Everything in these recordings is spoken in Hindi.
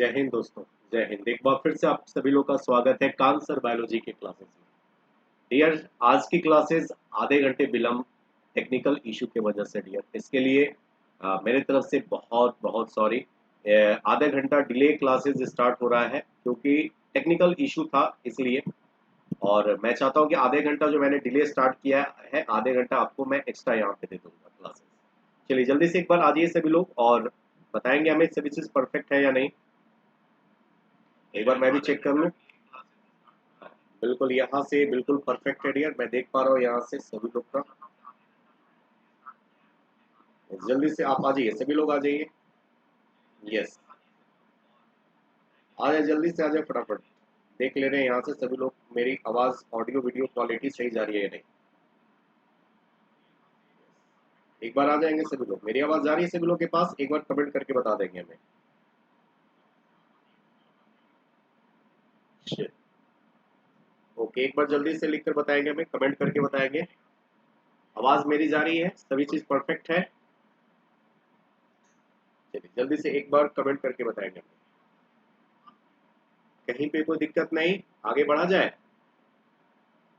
जय हिंद दोस्तों। जय हिंद। एक बार फिर से आप सभी लोग का स्वागत है कांसर बायोलॉजी के क्लासेस में। डियर, आज की क्लासेस आधे घंटे विलंब टेक्निकल इशू की वजह से डियर, इसके लिए मेरे तरफ से बहुत बहुत सॉरी। आधा घंटा डिले क्लासेस स्टार्ट हो रहा है क्योंकि टेक्निकल इशू था इसलिए। और मैं चाहता हूं कि आधे घंटा जो मैंने डिले स्टार्ट किया है, आधे घंटा आपको मैं एक्स्ट्रा यहाँ पे दे दूंगा क्लासेस। चलिए जल्दी से एक बार आ जाइए सभी लोग और बताएंगे हमें सभी चीज परफेक्ट है या नहीं। एक बार मैं भी चेक कर लूँ। बिल्कुल यहाँ से बिल्कुल परफेक्ट है डियर, मैं देख पा रहा हूँ यहाँ से सभी लोग का। जल्दी से आप आ जाइए, सभी लोग आ जाइए। यस, आ जाए, जल्दी से आ जाए फटाफट। देख ले रहे हैं यहाँ से सभी लोग मेरी आवाज ऑडियो वीडियो क्वालिटी सही जा रही है या नहीं। एक बार आ जाएंगे सभी लोग, मेरी आवाज जा रही है सभी लोग के पास, एक बार कमेंट करके बता देंगे हमें। ओके, एक बार जल्दी से लिख कर बताएंगे हमें, कमेंट करके बताएंगे। आवाज मेरी जा रही है, सभी चीज परफेक्ट है। चलिए जल्दी से एक बार कमेंट करके बताएंगे हमें। कहीं पे कोई दिक्कत नहीं, आगे बढ़ा जाए।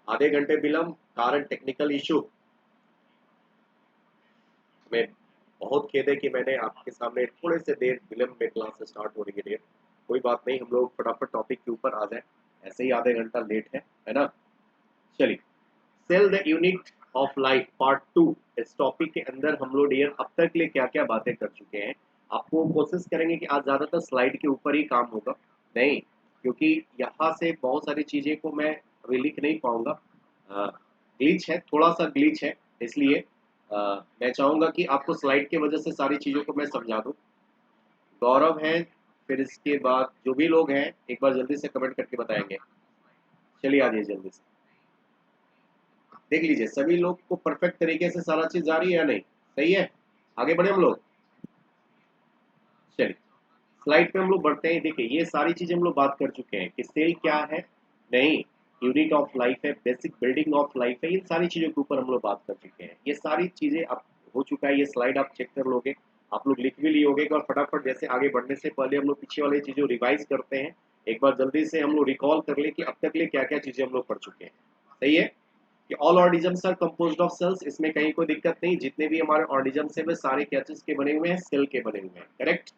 आधे घंटे विलंब कारण टेक्निकल इशू। मैं बहुत खेद है कि मैंने आपके सामने थोड़े से देर विलंब में क्लास स्टार्ट होने के लिए। कोई बात नहीं, हम लोग फटाफट टॉपिक के ऊपर आ जाए, ऐसे ही आधे घंटा लेट है ना। चलिए, cell the unit of life part 2। इस टॉपिक के अंदर हम लोग डियर अब तक के लिए क्या क्या बातें कर चुके हैं। आपको कोशिश करेंगे कि आज ज्यादातर स्लाइड के ऊपर ही काम होगा, नहीं क्योंकि यहाँ से बहुत सारी चीजें को मैं अभी लिख नहीं पाऊंगा। ग्लिच है, थोड़ा सा ग्लिच है, इसलिए मैं चाहूंगा कि आपको स्लाइड के वजह से सारी चीजों को मैं समझा दूं। गौरव है, फिर इसके बाद जो भी लोग हैं एक बार जल्दी से कमेंट करके बताएंगे। चलिए आ जाइए जल्दी से, देख लीजिए सभी लोग को परफेक्ट तरीके से सारा चीज जा रही है या नहीं। सही है, आगे बढ़े हम लोग। चलिए स्लाइड पे हम लोग बढ़ते हैं। देखिए ये सारी चीजें हम लोग बात कर चुके हैं कि सेल क्या है, नहीं यूनिट ऑफ लाइफ है, बेसिक बिल्डिंग ऑफ लाइफ है, इन सारी चीजों के ऊपर हम लोग बात कर चुके हैं। ये सारी चीजें अब हो चुका है, ये स्लाइड आप चेक कर लोगे, आप लोग लिख भी लिए होगे। एक बार फटाफट जैसे आगे बढ़ने से पहले हम लोग पीछे वाली चीजों रिवाइज करते हैं। एक बार जल्दी से हम लोग रिकॉल कर ले कि अब तक ले क्या क्या चीजें हम लोग पढ़ चुके हैं। सही है कि all organisms are composed of cells, इसमें कहीं कोई दिक्कत नहीं। जितने भी हमारे ऑर्गेनिजम्स है वे सारे क्या चीज के बने हुए हैं, सेल के बने हुए हैं। करेक्ट,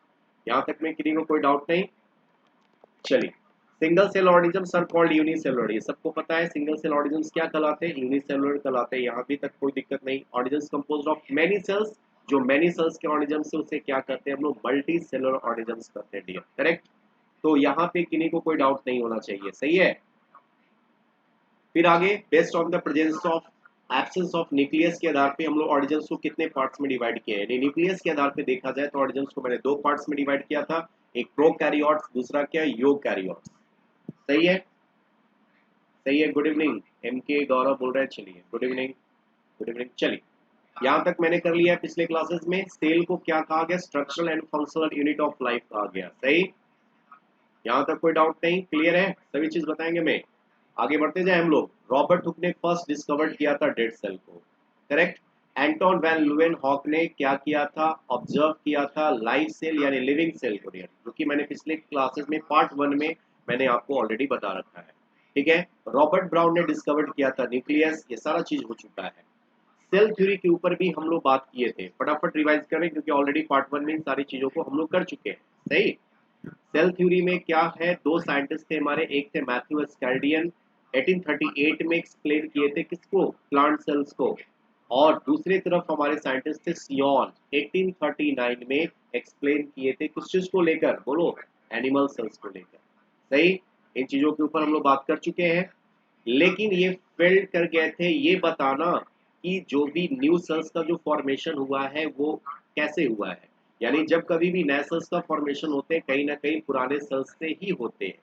यहाँ तक में किसी को कोई डाउट नहीं। चलिए, single cell organisms are called unicellular, ये सबको पता है। सिंगल सेल ऑर्गेनिजम्स क्या कहलाते हैं, यूनिसेलुलर कहलाते हैं। यहाँ भी तक कोई दिक्कत नहीं। Organisms composed of many cells, जो मेनी सेल्स के ऑर्गेनिजम्स है उसे क्या कहते हैं हम लोग, मल्टी सेलुलर ऑर्गेनिजम्स कहते हैं डियर। करेक्ट, तो यहाँ पे किसी को कोई डाउट नहीं होना चाहिए। सही है, फिर आगे based on the presence of absence of nucleus के आधार पे हम लोग ऑर्गेनिजम्स को कितने पार्ट्स में डिवाइड किए हैं। न्यूक्लियस के आधार पे देखा जाए तो ऑर्गेनिजम्स को मैंने दो पार्ट्स में डिवाइड किया था, एक प्रोकैरियोट्स, दूसरा क्या, यूकैरियोट्स। सही है, सही है। गुड इवनिंग एम के गौरव बोल रहे हैं। चलिए गुड इवनिंग, गुड इवनिंग। चलिए यहाँ तक मैंने कर लिया है। पिछले क्लासेस में सेल को क्या कहा गया, structural and functional unit of life कहा गया। सही, यहाँ तक कोई डाउट नहीं, क्लियर है, सभी चीज बताएंगे मैं। आगे बढ़ते जाए हम लोग। रॉबर्ट हुक ने फर्स्ट डिस्कवर्ड किया था डेड सेल को। करेक्ट, एंटोन वैन लुवेन हॉक ने क्या किया था, ऑब्जर्व किया था लाइव सेल यानी लिविंग सेल को, जो कि मैंने पिछले क्लासेस में पार्ट 1 में मैंने आपको ऑलरेडी बता रखा है। ठीक है, रॉबर्ट ब्राउन ने डिस्कवर्ड किया था न्यूक्लियस, ये सारा चीज हो चुका है। सेल थ्योरी के ऊपर भी हम लोग बात किए थे, फटाफट रिवाइज करें क्योंकि ऑलरेडी पार्ट 1 में इन सारी चीजों को हम लोग कर चुके हैं। सही, सेल थ्योरी में क्या है, दो साइंटिस्ट थे हमारे, एक थे मैथ्यू स्कैल्डियन, 1838 में एक्सप्लेन किए थे किसको, प्लांट सेल्स को। और दूसरी तरफ हमारे साइंटिस्ट थे सियोन, 1839 में एक्सप्लेन किए थे किस चीज को लेकर, बोलो, एनिमल सेल्स को लेकर। सही, इन चीजों के ऊपर हम लोग बात कर चुके हैं। लेकिन ये फेल्ड कर गए थे ये बताना कि जो भी न्यू सेल्स का जो फॉर्मेशन हुआ है वो कैसे हुआ है। यानी जब कभी भी नए सेल्स का फॉर्मेशन होते हैं कहीं ना कहीं पुराने सेल्स से ही होते हैं।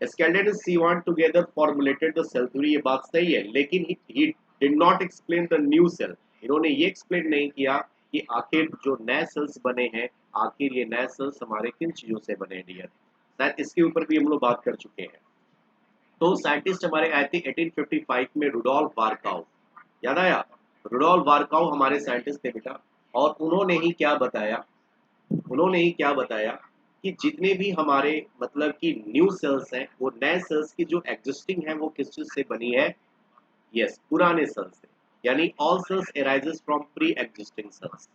Skeleton and Sivan together formulated the cell theory, ये बात सही है, लेकिन he did not explain the new cell। इन्होंने ये एक्सप्लेन नहीं किया कि आखिर जो नए सेल्स बने हैं, आखिर ये नए सेल्स हमारे किन चीजों से बने डियर। शायद इसके ऊपर भी हम लोग बात कर चुके हैं। तो साइंटिस्ट हमारे आए थे 1855 में, रुडोल्फ वार्काउ, याद आया, रुडोल्फ वार्काउ हमारे साइंटिस्ट थे बेटा। और उन्होंने ही क्या बताया, उन्होंने ही क्या बताया कि जितने भी हमारे मतलब कि न्यू सेल्स हैं वो नए सेल्स की जो एग्जिस्टिंग है वो किस चीज से बनी है? यस, पुराने सेल्स से। यानी all cells arises from pre existing cells,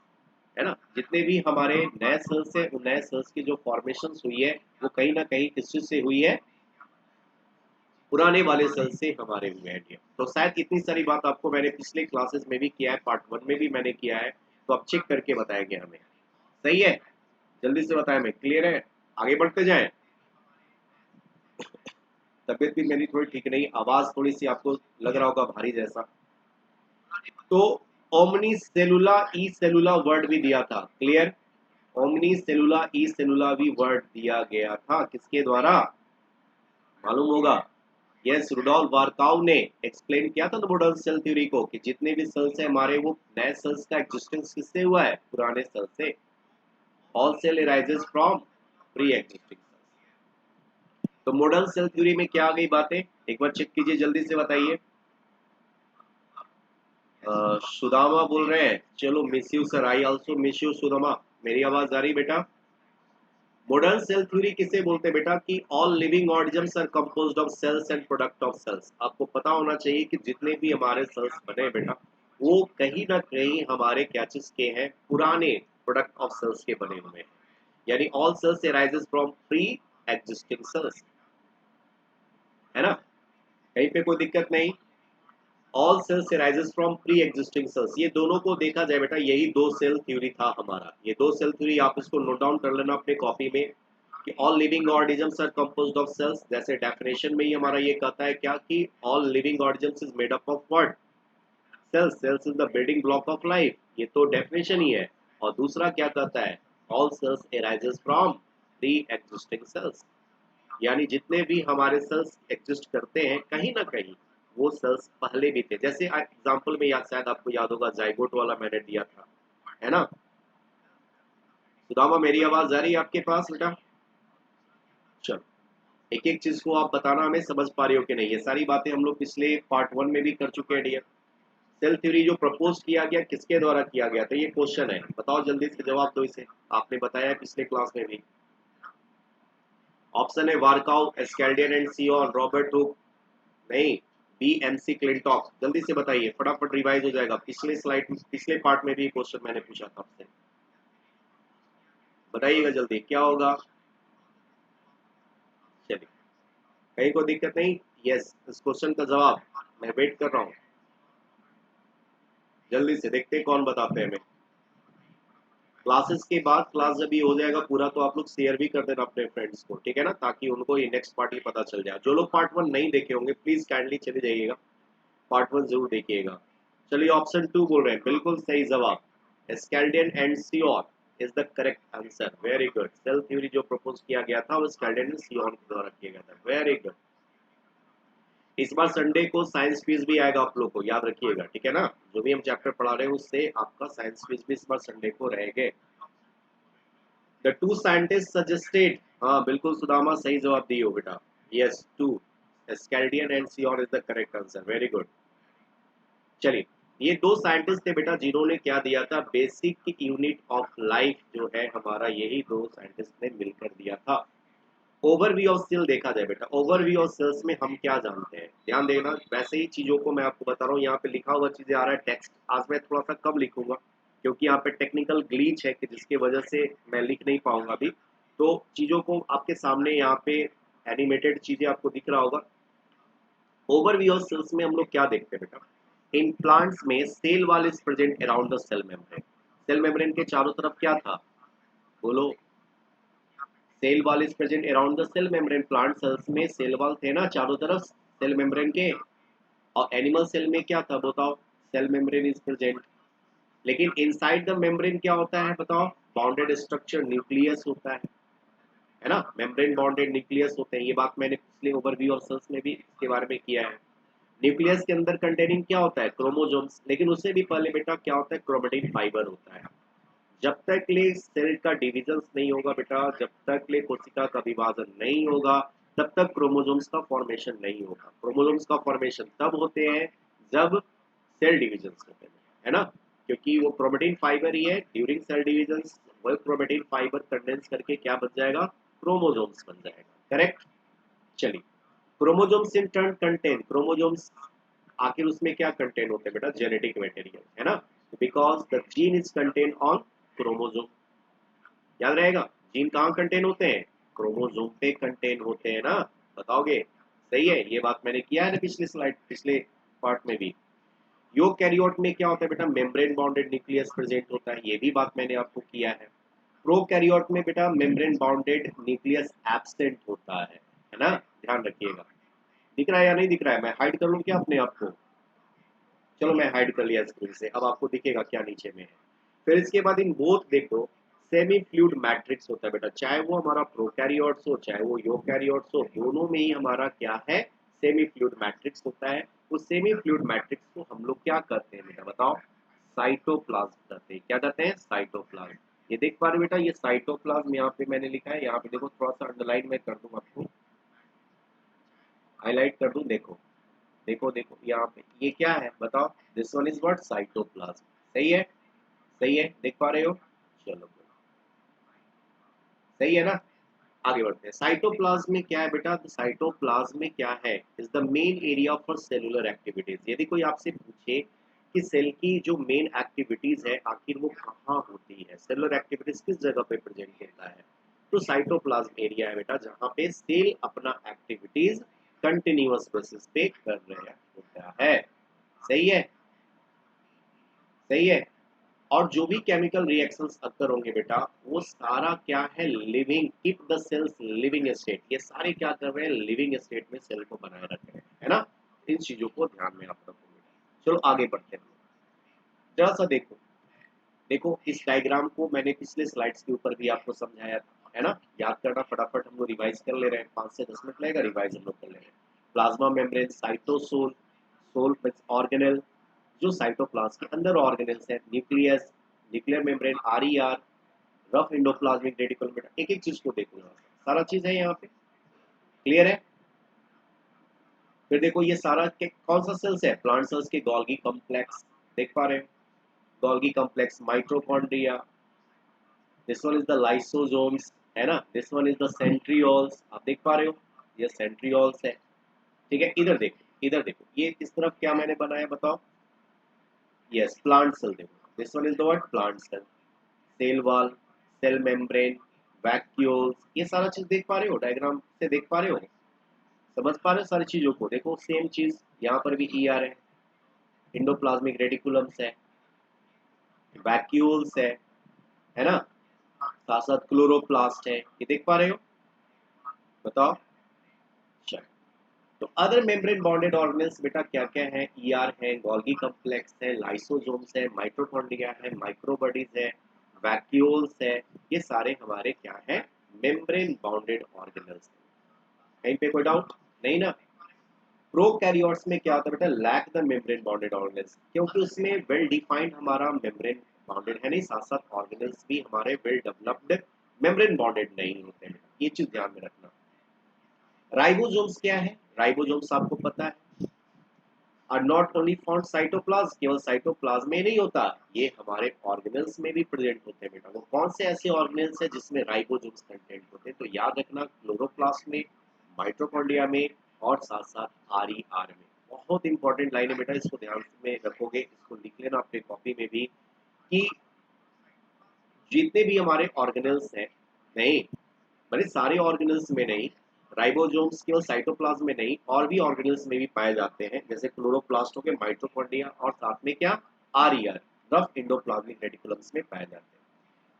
है ना। जितने भी हमारे नए सेल्स है उन नए सेल्स की जो फॉर्मेशन हुई है वो कहीं ना कहीं किस चीज से हुई है? पुराने वाले सेल से हमारे हुए हैं ये। तो शायद इतनी सारी बात आपको मैंने पिछले क्लासेस में भी किया है, पार्ट 1 में भी मैंने किया है, तो अब चेक करके बताएंगे हमें। सही है, जल्दी से बताएं, मैं क्लियर है? आगे बढ़ते जाएं। तबीयत भी मेरी थोड़ी ठीक नहीं, आवाज थोड़ी सी आपको लग रहा होगा भारी जैसा। तो ओमनी सेलुला ई सेलुला वर्ड भी दिया था, क्लियर। ओमनी सेलुला ई सेलुला भी वर्ड दिया गया था, किसके द्वारा मालूम होगा? यस, रुडोल्फ वार्काउ ने एक्सप्लेन किया था मॉडर्न सेल थ्योरी को कि जितने भी सेल्स हैं हमारे वो नए सेल्स का एग्जिस्टेंस किससे हुआ है? पुराने सेल से। All cell arises from pre existing cells. तो मॉडर्न सेल थ्योरी में क्या आ गई बातें, एक बार चेक कीजिए, जल्दी से बताइए। सुदामा बोल रहे हैं, चलो miss you sir, I also miss you Sudama. मेरी आवाज आ रही बेटा? मॉडर्न सेल थ्योरी किसे बोलते हैं बेटा? कि all living organisms are composed of cells and product of cells. आपको पता होना चाहिए कि जितने भी हमारे सेल्स बने बेटा वो कहीं ना कहीं हमारे क्या चीज के हैं? पुराने प्रोडक्ट ऑफ सेल्स के बने हुए हैं। यानी all cells arises from pre existing cells, है ना। कहीं पे कोई दिक्कत नहीं। All cells arises from pre existing cells, ये दोनों को देखा जाए बेटा यही दो सेल थ्योरी था हमारा। ये दो सेल थ्योरी आप इसको नोट डाउन कर लेना अपने कॉपी में कि all living organisms are composed of cells. जैसे डेफिनेशन में ही हमारा ये कहता है क्या कि all living organisms is made up of what? Cells. Cells is the building block of life, ये तो डेफिनेशन ही है। और दूसरा क्या कहता है? All cells arises from pre existing cells. यानी जितने भी हमारे सेल्स एग्जिस्ट करते हैं कहीं ना कहीं वो सेल्स पहले भी थे। जैसे एग्जांपल में याद, शायद आपको याद होगा जाइगोट वाला मैंने दिया था, है ना। सुदामा मेरी आवाज आ रही है आपके पास बेटा? चलो, एक एक चीज को आप बताना हमें समझ पा रही हो कि नहीं। ये सारी बातें हम लोग पिछले पार्ट 1 में भी कर चुके हैं डियर। सेल थ्योरी जो प्रपोज किया गया किसके द्वारा किया गया था? ये क्वेश्चन है, बताओ जल्दी से जवाब दो इसे। आपने बताया है पिछले क्लास में भी। ऑप्शन है वार्काउ, एस्केल्डियन एंड सियोन, रॉबर्ट हुक, नहीं, बीएमसी क्लिंटॉक। जल्दी से बताइए, फटाफट रिवाइज हो जाएगा। पिछले स्लाइड पिछले पार्ट में भी क्वेश्चन मैंने पूछा था आपसे, बताइएगा जल्दी क्या होगा। चलिए, कहीं को दिक्कत नहीं। यस, इस क्वेश्चन का जवाब मैं वेट कर रहा हूँ, जल्दी से देखते हैं कौन बताते हैं हमें। क्लासेस के बाद, क्लास जब ये हो जाएगा पूरा तो आप लोग शेयर भी कर देना अपने फ्रेंड्स को, ठीक है ना, ताकि उनको ये नेक्स्ट पार्ट ही पता चल जाए। जो लोग पार्ट 1 नहीं देखे होंगे प्लीज काइंडली चले जाइएगा, पार्ट 1 जरूर देखिएगा। चलिए, ऑप्शन 2 बोल रहे हैं, बिल्कुल सही जवाब। Schleiden and Schwann is the correct answer, very good. Cell theory जो प्रपोज किया गया था वो स्कैल्डियन एंड सियोन के द्वारा किया गया था, वेरी गुड। इस बार संडे को साइंस क्विज भी आएगा आप लोग को, याद रखिएगा, ठीक है ना। जो भी हम चैप्टर पढ़ा रहे हैं उससे आपका साइंस क्विज भी इस बार संडे को रहेंगे। द टू साइंटिस्ट सजेस्टेड, हाँ बिल्कुल सुदामा सही जवाब दिए हो बेटा। Yes, two, Schleiden and Schwann is the correct answer, very good. चलिए, ये दो साइंटिस्ट थे बेटा जिन्होंने क्या दिया था? बेसिक यूनिट ऑफ लाइफ जो है हमारा, यही दो साइंटिस्ट ने मिलकर दिया था। ओवरव्यू ऑफ सेल देखा जाए बेटा, ओवरव्यू ऑफ सेल्स में हम क्या जानते हैं? ध्यान देना, वैसे ही चीजों को मैं आपको बता रहा हूँ। यहाँ पे लिखा हुआ चीजें आ रहा है टेक्स्ट, आज मैं थोड़ा सा कम लिखूंगा क्योंकि यहाँ पे टेक्निकल ग्लीच है कि जिसकी वजह से मैं लिख नहीं पाऊंगा अभी। तो चीजों को आपके सामने यहाँ पे एनिमेटेड चीजें आपको दिख रहा होगा। ओवरव्यू ऑफ सेल्स में हम लोग क्या देखते हैं बेटा? इन प्लांट्स में cell wall is present around the cell membrane. Cell membrane के चारों तरफ क्या था? बोलो। Cell wall is present around the cell membrane. Plant cells में सेल वॉल थे ना चारों तरफ सेल मेम्ब्रेन के। और एनिमल सेल में क्या था बताओ? Cell membrane is present. लेकिन इनसाइड द मेम्ब्रेन क्या होता है बताओ? बाउंडेड स्ट्रक्चर, न्यूक्लियस होता है ना। मेम्ब्रेन बाउंडेड न्यूक्लियस होते हैं, ये बात मैंने पिछले ओवरव्यू ऑफ सेल्स में भी इसके बारे में किया है। न्यूक्लियस के अंदर कंटेनिंग क्या होता है? क्रोमोसोम्स। लेकिन उससे भी पहले बेटा क्या होता है? क्रोमेटिन फाइबर होता है। जब तक ले सेल का डिविजन नहीं होगा बेटा, जब तक ले कोशिका का विभाजन नहीं होगा, तब तक क्रोमोसोम्स का फॉर्मेशन नहीं होगा। क्रोमोसोम्स का फॉर्मेशन तब होते हैं जब सेल डिविजन होते हैं, है ना, क्योंकि वो क्रोमेटिन फाइबर ही है ड्यूरिंग सेल डिविजन वही क्रोमेटिन फाइबर कंडेंस करके क्या बन जाएगा, क्रोमोसोम्स बन जाएगा। करेक्ट। चलिए, chromosomes in turn contain, chromosomes आखिर उसमें क्या कंटेन होते हैं बेटा, जेनेटिक मटेरियल, है ना, because the gene is contain on chromosome. याद रहेगा, जीन कहाँ कंटेन होते हैं, क्रोमोसोम पे कंटेन होते हैं ना, बताओगे। सही है, ये बात मैंने किया है ना पिछले स्लाइड, पिछले पार्ट में भी। यूकैरियोट में क्या होता है बेटा, मेम्ब्रेन बाउंडेड न्यूक्लियस प्रेजेंट होता है, ये भी बात मैंने आपको किया है। प्रोकैरियोट में बेटा मेम्ब्रेन बाउंडेड न्यूक्लियस एब्सेंट होता है ना, ध्यान रखिएगा। दिख रहा है या नहीं दिख रहा है, मैं हाइड कर लूं क्या अपने आप को, चलो मैं हाइड कर लिया स्क्रीन से, अब आपको दिखेगा क्या नीचे में है। फिर इसके बाद इन बोथ देखो, सेमी फ्लूइड मैट्रिक्स होता है बेटा, चाहे वो हमारा प्रोकैरियोट्स हो चाहे वो यूकैरियोट्स हो, दोनों में ही हमारा क्या है, सेमी फ्लूइड मैट्रिक्स होता है। उस सेमी फ्लूइड मैट्रिक्स को हम लोग क्या करते हैं बेटा, बताओ, साइटोप्लाज्म करते हैं। क्या करते हैं, साइटोप्लाज्म। ये देख पा रहे हो बेटा, ये साइटोप्लाज्म यहाँ पे मैंने लिखा है, यहाँ पे देखो थोड़ा सा अंडरलाइन में कर दूं आपको, हाईलाइट कर दूं, देखो देखो देखो यहाँ पे ये क्या है बताओ, this one is what, cytoplasm. सही है, सही है, देख पा रहे हो, चलो सही है ना। आगे बढ़ते हैं, साइटोप्लाज्म में क्या है बेटा, तो साइटोप्लाज्म में क्या है, is the main area for cellular activities. यदि कोई आपसे पूछे कि सेल की जो मेन एक्टिविटीज है आखिर वो कहाँ होती है, सेलुलर एक्टिविटीज किस जगह पे प्रेजेंट होता है, तो साइटोप्लाज्म एरिया है बेटा, जहाँ पे सेल अपना एक्टिविटीज कंटिन्यूअस बेसिस पे कर रहा होता है। सही है, सही है। और जो भी केमिकल रिएक्शंस अक्कर होंगे बेटा, वो सारा क्या है, living, keep the cells living state, ये सारे क्या कर रहे हैं, लिविंग स्टेट में सेल को बनाए रख रहे हैं, है ना। इन चीजों को ध्यान में आप रखोगे। चलो आगे बढ़ते हैं, जरा सा देखो, देखो इस डायग्राम को मैंने पिछले स्लाइड्स के ऊपर भी आपको समझाया था, है ना। याद करना फटाफट, हम लोग रिवाइज कर ले रहे हैं, 5 से 10 मिनट लगेगा, रिवाइज हम लोग कर ले रहे हैं। Plasma membrane, cytosol, sol organelle, जो साइटोप्लाज्म के अंदर ऑर्गेनेल्स है, nucleus, nuclear membrane, RER, rough endoplasmic reticulum, बेटा एक एक चीज को देखो, यहाँ सारा चीज है यहाँ पे, क्लियर है। फिर देखो ये सारा कौन सा सेल्स है, प्लांट सेल्स के गोल्गी कॉम्प्लेक्स, देख पा रहे हैं, Golgi complex, mitochondria, this one is the lysosomes, है ना, this one is the centrioles, आप देख पा रहे हो, ये सेंट्रियोल्स है। ठीक है, इधर देखो, इधर देखो, ये इस तरफ क्या मैंने बनाया बताओ, यस प्लांट सेल, देखो this one is the what, plant cell, cell wall, cell membrane, vacuoles, ये सारा चीज देख पा रहे हो, डायग्राम से देख पा रहे हो, समझ पा रहे हो सारी चीजों को। देखो सेम चीज यहाँ पर भी ईआर है, इंडोप्लाज्मिक रेटिकुलम्स है, वैक्यूल्स है ना, साथ साथ क्लोरोप्लास्ट है, ये देख पा रहे हो, बताओ। चलो, तो अदर मेम्ब्रेन बॉन्डेड ऑर्गेनेल्स बेटा क्या क्या है, ईआर है, गोल्गी कॉम्प्लेक्स है, लाइसोसोम्स है, माइटोकॉन्ड्रिया है, माइक्रोबॉडीज है, वैक्यूल्स है, ये सारे हमारे क्या है, मेम्ब्रेन बाउंडेड ऑर्गेनेल्स। कहीं पे कोई डाउट नहीं ना। प्रोकैरियोट्स में क्या होता है बेटा, lack the membrane bounded organelles, क्योंकि उसमें वेल डिफाइंड हमारा मेम्ब्रेन बाउंडेड है नहीं, साथ साथ ऑर्गेनेल्स भी हमारे वेल डेवलप्ड मेम्ब्रेन बाउंडेड नहीं होते हैं, ये चीज ध्यान में रखना। राइबोसोम्स क्या है, राइबोसोम्स आपको पता है, are not only found cytoplasm, केवल साइटोप्लाज्म में नहीं होता, ये हमारे ऑर्गेनेल्स में भी प्रेजेंट होते हैं बेटा। वो कौन से ऐसे ऑर्गेनेल्स हैं जिसमें राइबोसोम्स कंटेंट होते हैं, तो याद रखना, क्लोरोप्लास्ट में, माइटोकॉन्ड्रिया में, और साथ साथ आरईआर में। बहुत इंपॉर्टेंट लाइन है बेटा, इसको ध्यान में रखोगे, इसको लिख लेना अपने कॉपी में भी, कि जितने भी हमारे ऑर्गेनेल्स हैं, नहीं मैंने सारे ऑर्गेनल्स में नहीं, राइबोसोम्स केवल साइटोप्लाज्म में नहीं, और भी ऑर्गेनल्स में भी पाए जाते हैं, जैसे क्लोरोप्लास्ट हो गए, माइटोकॉन्ड्रिया, और साथ में क्या, आरईआर, रफ इंडोप्लाज्मिक रेटिकुलम्स में पाए जाते हैं।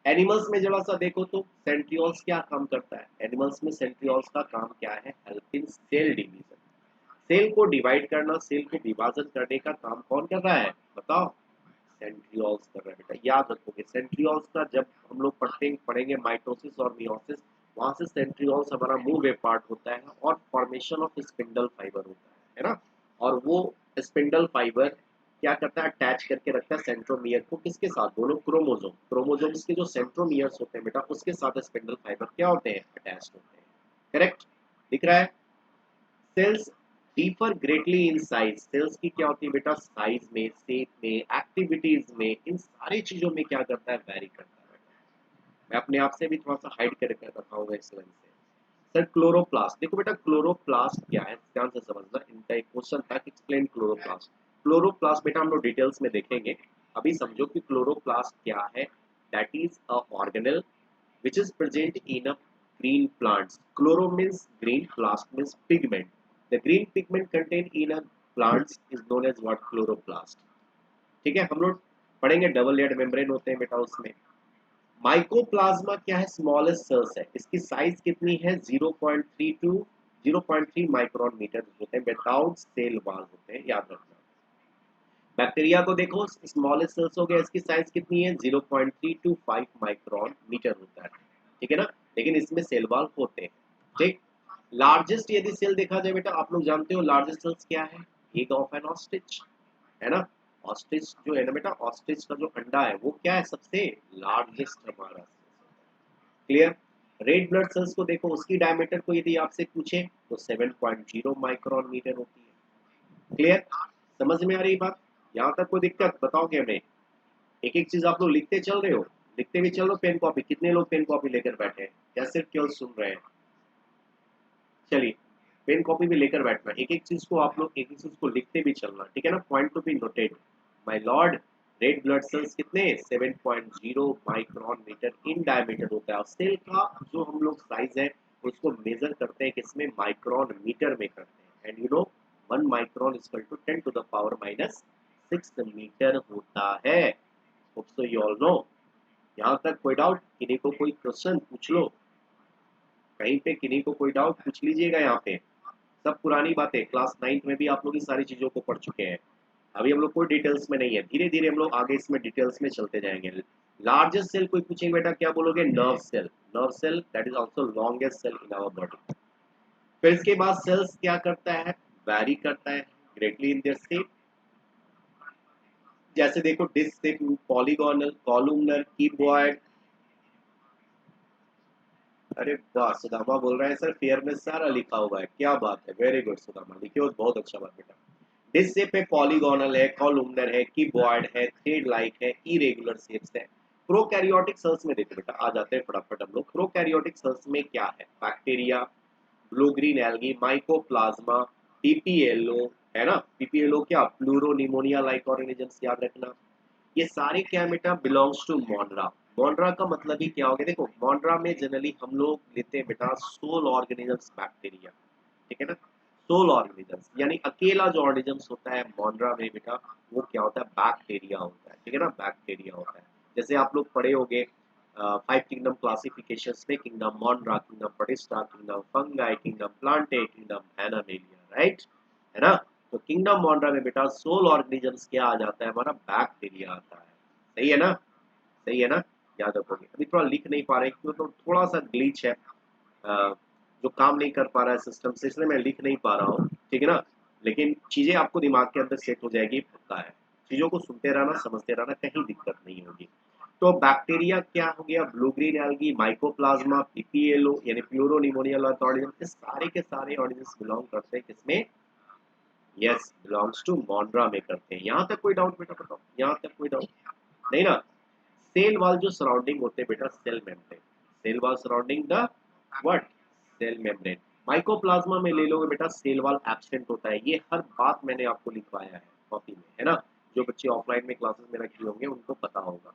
एनिमल्स में जरा सा देखो तो सेंट्रियोल्स क्या काम करता है, एनिमल्स में सेंट्रियोल्स का काम क्या है, help in cell division, cell को डिवाइड करना, सेल को विभाजन करने का काम कौन कर रहा है बताओ, सेंट्रियोल्स कर रहा है बेटा। याद रखोगे सेंट्रियोल्स का जब हम लोग पढ़ेंगे माइटोसिस और मियोसिस, वहां से सेंट्रियोल्स हमारा मूव वे पार्ट होता है, और फॉर्मेशन ऑफ स्पिंडल फाइबर होता है ना। और वो स्पिंडल फाइबर क्या करता है, अटैच करके रखता है सेंट्रोमियर को, किसके साथ, दोनों क्रोमोसोम, क्रोमोसोम्स के जो सेंट्रोमियर्स होते हैं बेटा, उसके साथ स्पिंडल फाइबर क्या होते हैं, अटैच होते हैं। करेक्ट, दिख रहा है। Cells differ greatly in size, cells की क्या होती है बेटा, साइज में, शेप में, एक्टिविटीज में, इन सारी चीजों में क्या करता है, वेरी करता है। मैं अपने आप से भी थोड़ा सा हाइड करके रखाऊंगा इस लाइन से। सर क्लोरोप्लास्ट, देखो बेटा क्लोरोप्लास्ट क्या है ध्यान से समझना, इनका एक क्वेश्चन था कि एक्सप्लेन क्लोरोप्लास्ट। क्लोरोप्लास्ट बेटा हम लोग डिटेल्स में देखेंगे, अभी समझो कि क्लोरोप्लास्ट क्या है। That is a organelle which is present in a green plants. Chloro means green, plast means pigment. The green pigment contained in a plants is known as what? Chloroplast. ठीक है, हम लोग पढ़ेंगे डबल लेयर्ड मेम्ब्रेन होते हैं बेटा उसमें। माइकोप्लाज्मा क्या है? स्मॉलेस्ट सेल्स है, इसकी साइज कितनी है? 0.3 टू 0.3 माइक्रोन मीटर होते हैं, विदाउट सेल वॉल होते हैं, याद रखना। बैक्टीरिया को देखो, स्मॉलेस्ट सेल्स हो गया, इसकी साइज कितनी है? 0.3 टू 5 माइक्रोन मीटर होता है, ठीक है ना, लेकिन इसमें सेल वॉल होते हैं। ठीक, लार्जेस्ट यदि सेल देखा जाए बेटा, आप लोग जानते हो लार्जेस्ट सेल्स क्या है? एग ऑफ एन ऑस्ट्रिच, है ना। ऑस्ट्रिच जो है ना बेटा, ऑस्ट्रिच का जो अंडा है वो क्या है? सबसे लार्जेस्ट हमारा। क्लियर। रेड ब्लड सेल्स को देखो, उसकी डायमीटर को यदि आपसे पूछे तो 7.0 माइक्रोन मीटर होती है। क्लियर, समझ में आ रही बात? यहाँ तक कोई दिक्कत बताओगे हमें? एक एक चीज आप लोग लिखते चल रहे हो, लिखते भी चलो पेन कॉपी। कितने लोग पेन कॉपी लेकर बैठे हैं या सिर्फ केवल सुन रहे हैं? चलिए, पेन कॉपी भी लेकर बैठना, एक एक चीज को आप लोग एक एक चीज को लिखते भी चलना, ठीक है ना। Point to be noted my Lord. Red blood cells कितने? 7.0 माइक्रोन मीटर इन डायमीटर होता है, और सेल का जो हम लोग साइज है उसको मेजर करते हैं किसमें? माइक्रोन मीटर में करते हैं। And you know 1 micron is equal to 10 to the power minus 6 meter होता है। Hope so you all know. यहाँ तक कोई डाउट? किन्हीं को कोई क्वेश्चन पूछ लो कहीं पे, किन्हीं को कोई डाउट पूछ लीजिएगा। यहाँ पे सब पुरानी बातें, क्लास 9th में भी आप लोग इस सारी चीजों को पढ़ चुके हैं। अभी हम लोग कोई डिटेल्स में नहीं है, धीरे धीरे हम लोग आगे इसमें डिटेल्स में चलते जाएंगे। लार्जेस्ट सेल कोई पूछेंगे बेटा क्या बोलोगे? Nerve cell. Nerve cell that is also longest cell in our body. फिर इसके बाद सेल्स क्या करता है? वैरी करता है ग्रेटली इन देयर शेप। जैसे देखो disc shape, polygonal, columnar, cuboid. अरे वाह, सुदामा बोल रहे हैं सर फेयर में सारा लिखा हुआ है, क्या बात है, वेरी गुड सुदामा, लिखे हो बहुत अच्छा बात बेटा। डिस्क शेप है, पॉलीगोनल है, कॉलमनर है, क्यूबॉइड है, थ्रेड लाइक है, इरेगुलर शेप्स है। प्रोकैरियोटिक सेल्स में देखो बेटा, आ जाते हैं फटाफट हम लोग। प्रोकैरियोटिक सेल्स में क्या है? Bacteria, blue green algae, mycoplasma, PPLO, है ना। पीपीएलओ क्या? प्लूरोनिमोनिया लाइक ऑर्गेनिजम्स, याद रखना। ये सारे क्या बेटा? Belongs to मोनरा। मोनरा का मतलब ही क्या हो गया? देखो मोनरा में जनरली हम लोग लेते हैं बेटा सोल ऑर्गेनिजम्स बैक्टीरिया, ठीक है ना। सोल ऑर्गेनिजम्स यानी अकेला जो ऑर्गेनिजम्स होता है मोनरा में बेटा, वो क्या होता है? बैक्टीरिया होता है, ठीक है ना, बैक्टीरिया होता है। जैसे आप लोग पढ़े होंगे 5 किंगडम क्लासिफिकेशन में, kingdom Monera, kingdom Protista, kingdom fungi, kingdom Plantae, kingdom Animalia, right, है ना। तो किंगडम मोनरा में बेटा सोल ऑर्गेनिजम्स क्या आ जाता है? हमारा बैक्टीरिया आता है। सही है ना, सही है ना, याद रखोगे। अभी थोड़ा लिख नहीं पा रहे क्यों, तो थोड़ा सा ग्लिच है, जो काम नहीं कर पा रहा है सिस्टम से, इसलिए मैं लिख नहीं पा रहा हूँ, ठीक है ना। लेकिन चीजें आपको दिमाग के अंदर सेट हो जाएगी, पक्का है। चीजों को सुनते रहना, समझते रहना, कहीं दिक्कत नहीं होगी। तो बैक्टीरिया क्या हो गया? Blue green algae, mycoplasma, PPLO यानी प्लूरोनिमोनिया लाइक ऑर्गेनिज्म, ये सारे के सारे ऑर्गेनिज्म बिलोंग करते हैं किसमें? यस, बिलोंग्स टू मोनरा में करते हैं। यहाँ तक कोई डाउट बेटा बताओ? यहाँ तक कोई डाउट नहीं ना। सेल वॉल जो सराउंडिंग होते हैं बेटा, cell membrane. Cell wall surrounding the what? Cell membrane. Mycoplasma में ले लोगे बेटा, सेल वॉल एब्सेंट होता है। ये हर बात मैंने आपको लिखवाया है कॉपी में, है ना। जो बच्चे ऑफलाइन में क्लासेस मेरा किए होंगे उनको पता होगा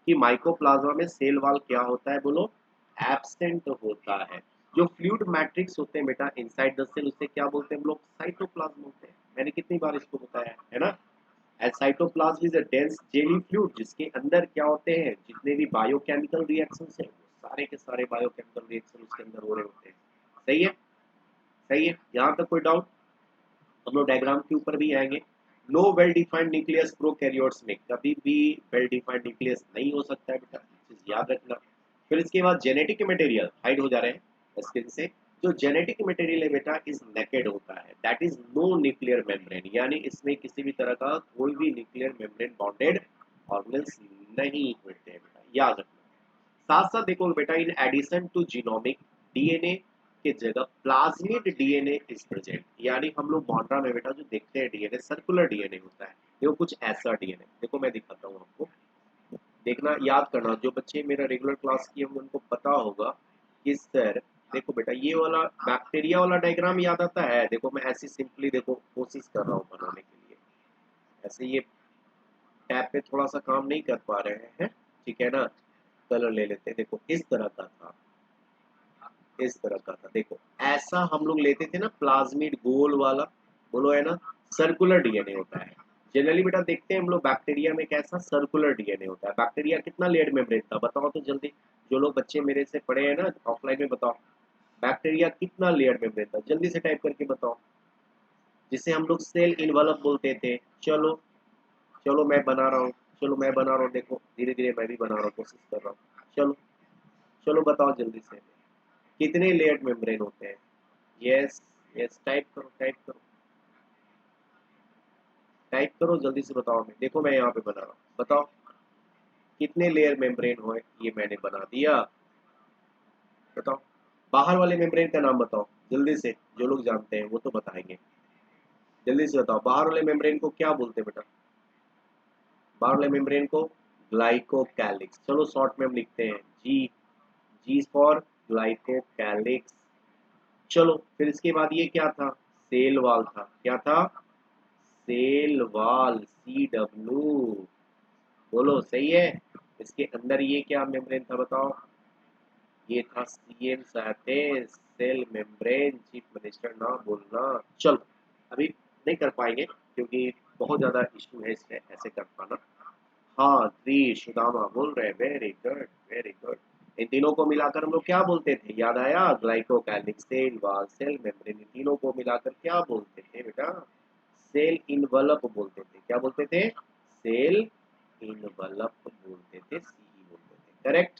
कि माइकोप्लाज्मा में सेल वॉल क्या होता है, बोलो? एब्सेंट होता है। जो फ्लूइड मैट्रिक्स होते हैं बेटा इनसाइड द सेल, उसे क्या बोलते हैं हम लोग? साइटोप्लाज्म होते हैं। मैंने कितनी बार इसको बताया है ना। And cytoplasm is a dense jelly fluid, जिसके अंदर क्या होते हैं? जितने भी बायोकेमिकल रिएक्शंस हैं सारे के सारे बायोकेमिकल रिएक्शन उसके अंदर हो रहे होते हैं। सही है, सही है, यहाँ तक कोई डाउट? हम लोग डायग्राम के ऊपर भी आएंगे। No well defined nucleus prokaryotes में कभी भी वेल डिफाइंड न्यूक्लियस नहीं हो सकता है बेटा, चीज याद रखना। फिर इसके बाद जेनेटिक मटेरियल हाइड हो जा रहे हैं स्किन से। जो जेनेटिक मटेरियल है बेटा इज नेकेड होता है, that is no nuclear membrane, यानी इसमें किसी भी तरह का कोई भी न्यूक्लियर मेम्ब्रेन बाउंडेड ऑर्गेनेल्स नहीं होते हैं बेटा, याद रखना। साथ साथ देखो बेटा, in addition to genomic DNA के जगह प्लाज्मिड डीएनए इज प्रेजेंट, यानी हम लोग मोनरा में बेटा जो देखते हैं डीएनए सर्कुलर डीएनए होता है। देखो कुछ ऐसा डीएनए, देखो मैं दिखाता हूँ आपको, देखना, याद करना, जो बच्चे मेरा रेगुलर क्लास किए होंगे उनको पता होगा कि सर देखो बेटा ये वाला बैक्टीरिया वाला डायग्राम याद आता है। देखो मैं ऐसी सिंपली देखो कोशिश कर रहा हूँ बनाने के लिए। ऐसे ये टैब पे थोड़ा सा काम नहीं कर पा रहे हैं, ठीक है ना। कलर ले लेते हैं, देखो इस तरह का था, इस तरह का था। देखो ऐसा हम लोग लेते थे ना प्लाज्मिड गोल वाला, बोलो है ना, सर्कुलर डीएनए होता है। जनरली बेटा देखते हैं हम लोग बैक्टीरिया में कैसा सर्कुलर डीएनए होता है। बैक्टीरिया कितना लेयर मेम्ब्रेन था बताओ तो जल्दी, जो लोग बच्चे मेरे से पढ़े हैं ना ऑफलाइन में, बताओ बैक्टीरिया कितना लेयर मेम्ब्रेन था, जल्दी से टाइप करके बताओ। जिसे हम लोग सेल इनवलप बोलते थे। चलो चलो मैं बना रहा हूँ, चलो मैं बना रहा हूँ, देखो धीरे धीरे मैं भी बना रहा हूँ, कोशिश कर रहा हूँ। चलो चलो बताओ जल्दी से, कितने लेयर्ड मेम्ब्रेन होते हैं। यस यस, टाइप करो टाइप करो टाइप करो, जल्दी से बताओ। मैं देखो मैं यहाँ पे बना रहा हूँ, बताओ कितने लेयर मेम्ब्रेन हो। ये मैंने बना दिया, बताओ। बाहर वाले मेम्ब्रेन का नाम बताओ जल्दी से, जो लोग जानते हैं वो तो बताएंगे। जल्दी से बताओ बाहर वाले मेम्ब्रेन को क्या बोलते हैं बेटा। बाहर वाले मेम्ब्रेन को ग्लाइकोकैलिक्स। चलो शॉर्ट में हम लिखते हैं जी, जी फॉर ग्लाइकोकैलिक्स। चलो फिर इसके बाद ये क्या था, सेल वाल था। क्या था, सेल वाल, सी डब्ल्यू। बोलो सही है। इसके अंदर ये क्या मेम्ब्रेन था बताओ, ये था सीएम सैटेस, सेल मेम्ब्रेन। चीफ मिनिस्टर ना बोलना। चलो अभी नहीं कर पाएंगे क्योंकि बहुत ज्यादा इशू है इसमें ऐसे कर पाना। हाँ त्रिश सुदामा बोल रहे हैं, वेरी गुड वेरी गुड। इन तीनों को मिलाकर हम लोग क्या बोलते थे, याद आया, ग्लाइकोकैलिक, सेल वाल, सेल मेम्ब्रेन। इन तीनों को मिलाकर क्या बोलते थे बेटा, सेल इनवलप बोलते थे। क्या बोलते थे, सेल इनवलप बोलते थे, सी बोलते थे। करेक्ट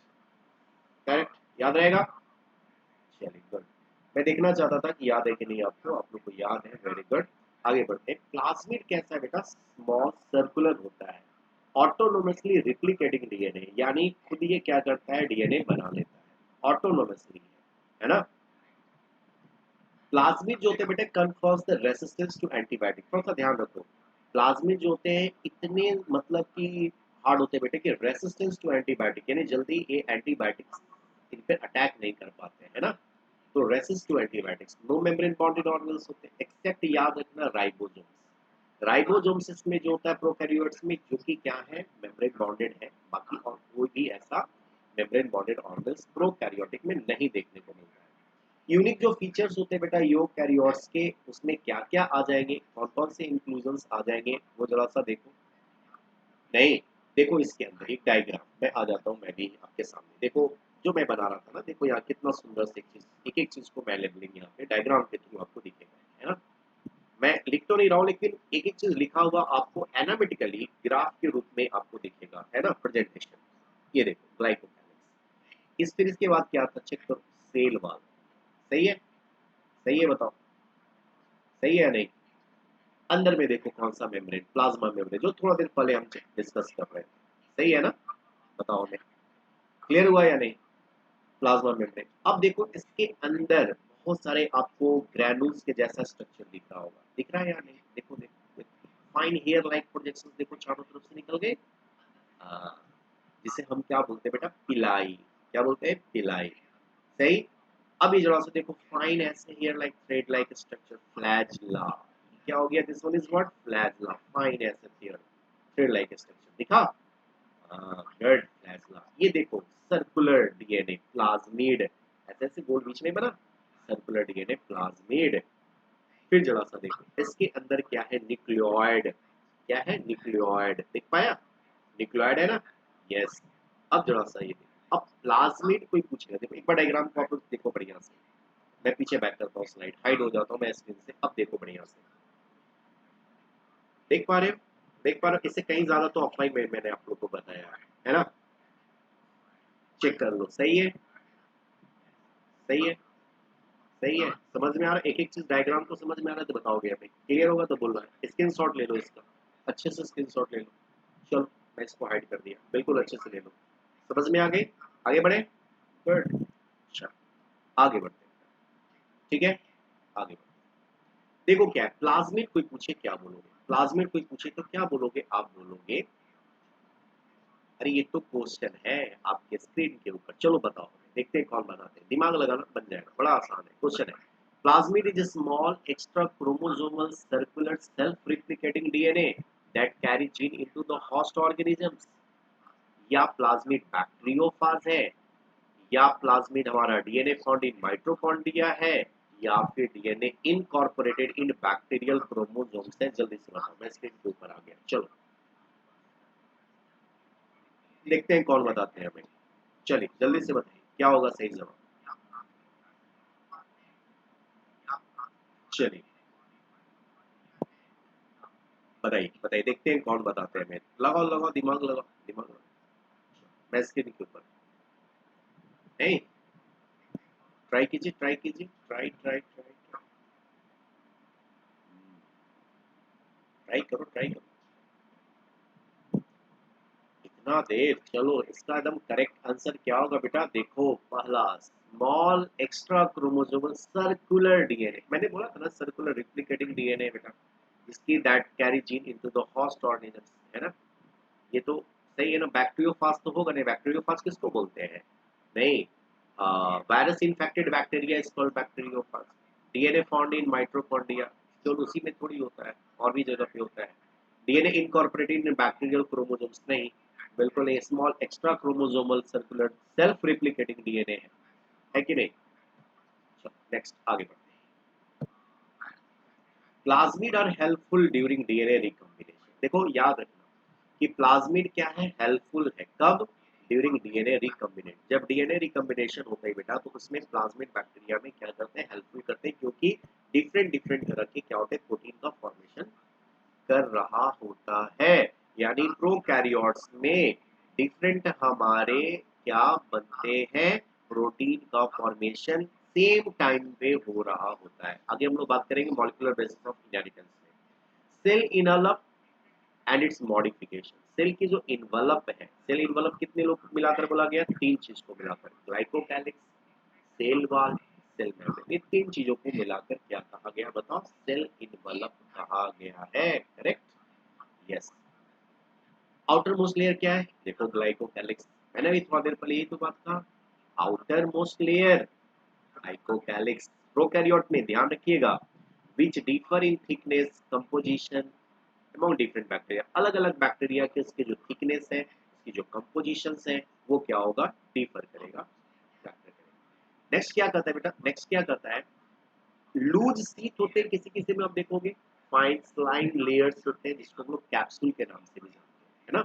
करेक्ट, याद रहेगा। चलिए गुड। मैं देखना चाहता था कि याद है कि नहीं आपको, आप लोग को याद है, वेरी गुड। आगे बढ़ते हैं। प्लाज्मिड कैसा है बेटा, स्मॉल सर्कुलर होता है, ऑटोनोमसली रिप्लिकेटिंग डीएनए, यानी खुद ये क्या करता है, डीएनए बना लेता है ऑटोनोमसली, है ना। प्लाज्मिड जो होते हैं बेटे confers the resistance to antibiotic. थोड़ा सा ध्यान रखो, प्लाज्मिड जो होते हैं इतने मतलब कि हार्ड होते हैं बेटे कि रेसिस्टेंस टू एंटीबायोटिक, यानी जल्दी ये एंटीबायोटिक्स इन पे अटैक नहीं कर पाते, है ना। तो resist to antibiotics, no membrane bonded organelles होते हैं एक्सेप्ट, याद रखना, राइबोसोम्स। राइबोसोम्स में जो होता है प्रोकैरियोट्स में, जो कि क्या है, मेम्ब्रेन बॉन्डेड है। बाकी और कोई भी ऐसा मेम्ब्रेन बॉन्डेड ऑर्गेनल्स प्रोकैरियोटिक में नहीं देखने को मिलता है। यूनिक जो फीचर्स होते हैं बेटा यूकैरियोट्स के, उसमें क्या क्या आ जाएंगे, कौन कौन से इंक्लूजन्स आ जाएंगे, वो जरा सा देखो। नहीं, देखो इसके अंदर एक डायग्राम, मैं आ जाता हूँ मैं भी आपके सामने। देखो जो मैं बना रहा था ना, देखो यहाँ कितना सुंदर से एक एक चीज को मैं लेबलिंग यहाँ पे डायग्राम के थ्रू आपको दिखेगा, है ना। मैं लिख तो नहीं रहा हूँ लेकिन एक एक चीज लिखा हुआ आपको एनालिटिकली ग्राफ के रूप में आपको दिखेगा, है ना, प्रेजेंटेशन। ये देखो ग्लाइकोकैलिक्स। इस फिर इसके बाद क्या था, चेक करो, सेल वाल। सही है, सही है बताओ, सही है या नहीं। अंदर में देखो कौन सा मेम्ब्रेन, प्लाज्मा मेम्ब्रेन, जो थोड़ा देर पहले हम डिस्कस कर रहे थे। सही है ना, बताओ हमें, क्लियर हुआ या नहीं। Plasma membrane. अब देखो इसके अंदर बहुत सारे आपको ग्रैनुल्स के जैसा स्ट्रक्चर दिख रहा होगा, दिख रहा है या नहीं, देखो देखो, फाइन हेयर लाइक प्रोजेक्शंस देखो चारों तरफ से निकल गए। हाँ, जिसे हम क्या बोलते हैं बेटा, पिलाई। क्या बोलते हैं, पिलाई। सही। अब ये जरा सा देखो, फाइन ऐसे hair like thread like structure, flagella. क्या हो गया, this one is what, flagella, fine ऐसे हेयर थ्रेड लाइक स्ट्रक्चर दिखा। Good, flagella. ये देखो सर्कुलर डीएनए प्लाज्मिड, ऐसे ऐसे गोल बीच में बना, सर्कुलर डीएनए प्लाज्मिड। फिर जरा सा देखो इसके अंदर क्या है, न्यूक्लियोइड। क्या है, न्यूक्लियोइड, देख पाया, न्यूक्लियोइड है ना। यस। अब जरा सा ये देखो, अब प्लाज्मिड कोई पूछेगा, देखो एक बार डायग्राम को आप लोग देखो बढ़िया से। मैं पीछे बैक करता हूँ, स्लाइड हाइड हो जाता हूँ मैं स्क्रीन से। अब देखो बढ़िया से, देख पा रहे हो, देख पा रहे हो, इससे कहीं ज्यादा तो ऑफलाइन में मैंने आप लोग को बताया है ना। चेक कर लो, सही है, सही है, सही है, समझ में आ रहा है। एक एक चीज डायग्राम को समझ में आ रहा है तो बताओगे हमें, क्लियर होगा तो बोलना है। स्क्रीनशॉट ले लो इसका, अच्छे से स्क्रीनशॉट ले लो। चलो मैं इसको हाइड कर दिया, बिल्कुल अच्छे से ले लो। समझ में आ गई, आगे बढ़े, गुड। अच्छा आगे बढ़ते हैं, ठीक है, आगे बढ़ते। देखो क्या है, प्लाज्मिड कोई पूछे क्या बोलोगे, प्लाज्मिड कोई पूछे तो क्या बोलोगे, आप बोलोगे अरे ये तो क्वेश्चन है आपके स्क्रीन के ऊपर, चलो बताओ, देखते हैं कौन बनाते हैं, दिमाग लगाना, बन जाएगा, बड़ा आसान है। क्वेश्चन है, plasmid is small extra chromosomal circular self replicating DNA that carry gene into the host organisms. या प्लाज्मिड बैक्टीरियोफाज है, या प्लाज्मिड हमारा डीएनए फाउंड इन माइटोकॉन्ड्रिया है, या फिर DNA incorporated in bacterial chromosomes है। जल्दी से बताओ, मैं स्क्रीन के ऊपर आ गया, चलो देखते हैं कौन बताते हैं हमें। चलिए जल्दी से बताइए क्या होगा सही जवाब। चलिए बताइए बताइए, देखते हैं कौन बताते हैं हमें। लगाओ लगाओ दिमाग, लगाओ दिमाग लगाओ। मैं स्क्रीन के ऊपर नहीं, ट्राई कीजिए ट्राई कीजिए, ट्राई ट्राई ट्राई ट्राई करो ट्राई करो। इतना देर, चलो इसका एकदम करेक्ट आंसर क्या होगा बेटा, देखो पहला small extra chromosomal circular DNA, मैंने बोला था ना सर्कुलर रिप्लिकेटिंग डीएनए बेटा, जिसकी that carry gene into the host organisms, है ना। ये तो सही है ना, बैक्टीरियोफाज तो होगा नहीं, बैक्टीरियोफाज किसको बोलते हैं, नहीं, virus infected bacteria is called bacteriophage. DNA found in mitochondria, जो उसी में थोड़ी होता है, और भी जगह पे होता है। DNA incorporated in bacterial chromosomes, नहीं, बिल्कुल ये small extra chromosomal circular self replicating DNA है कि नहीं। नेक्स्ट आगे बढ़ते हैं। Plasmid are helpful during DNA recombination, देखो याद रखना कि प्लाज्मिड क्या है, हेल्पफुल है, कब, ड्यूरिंग डीएनए रिकॉम्बिनेशन। जब डीएनए रिकॉम्बिनेशन होता है बेटा, तो उसमें प्लाज्मिड बैक्टीरिया में क्या करते हैं, हेल्पफुल करते हैं, क्योंकि डिफरेंट डिफरेंट तरह के क्या होते हैं, प्रोटीन का फॉर्मेशन कर रहा होता है। यानी प्रोकैरियोट्स में डिफरेंट हमारे क्या बनते हैं, प्रोटीन का फॉर्मेशन सेम टाइम पे हो रहा होता है। आगे हम लोग बात करेंगे मॉलिक्यूलर बेसिस ऑफ इनहेरिटेंस में। Cell envelope and its modification, cell की जो इनवलप है, सेल इनवलप कितने लोग मिलाकर बोला गया, तीन चीज को मिलाकर, glycocalyx, cell wall, cell membrane, ये तीन चीजों को मिलाकर क्या कहा गया बताओ, सेल इनवलप कहा गया है, correct, yes. Outer most layer क्या है, देखो ग्लाइकोकैलिक्स, मैंने भी थोड़ा देर पहले यही तो बात कहा, outer most layer glycocalyx. Prokaryote में ध्यान रखिएगा, विच differ in thickness composition among different bacteria, अलग अलग बैक्टीरिया के इसके जो थिकनेस है, इसकी जो कंपोजिशंस है, वो क्या होगा, डिफर करेगा। नेक्स्ट क्या करता है बेटा, नेक्स्ट क्या करता है, लूज शीट होते हैं किसी किसी में, आप देखोगे फाइन स्लाइम लेयर्स होते हैं, जिसको हम लोग कैप्सूल के नाम से भी जानते हैं, है ना।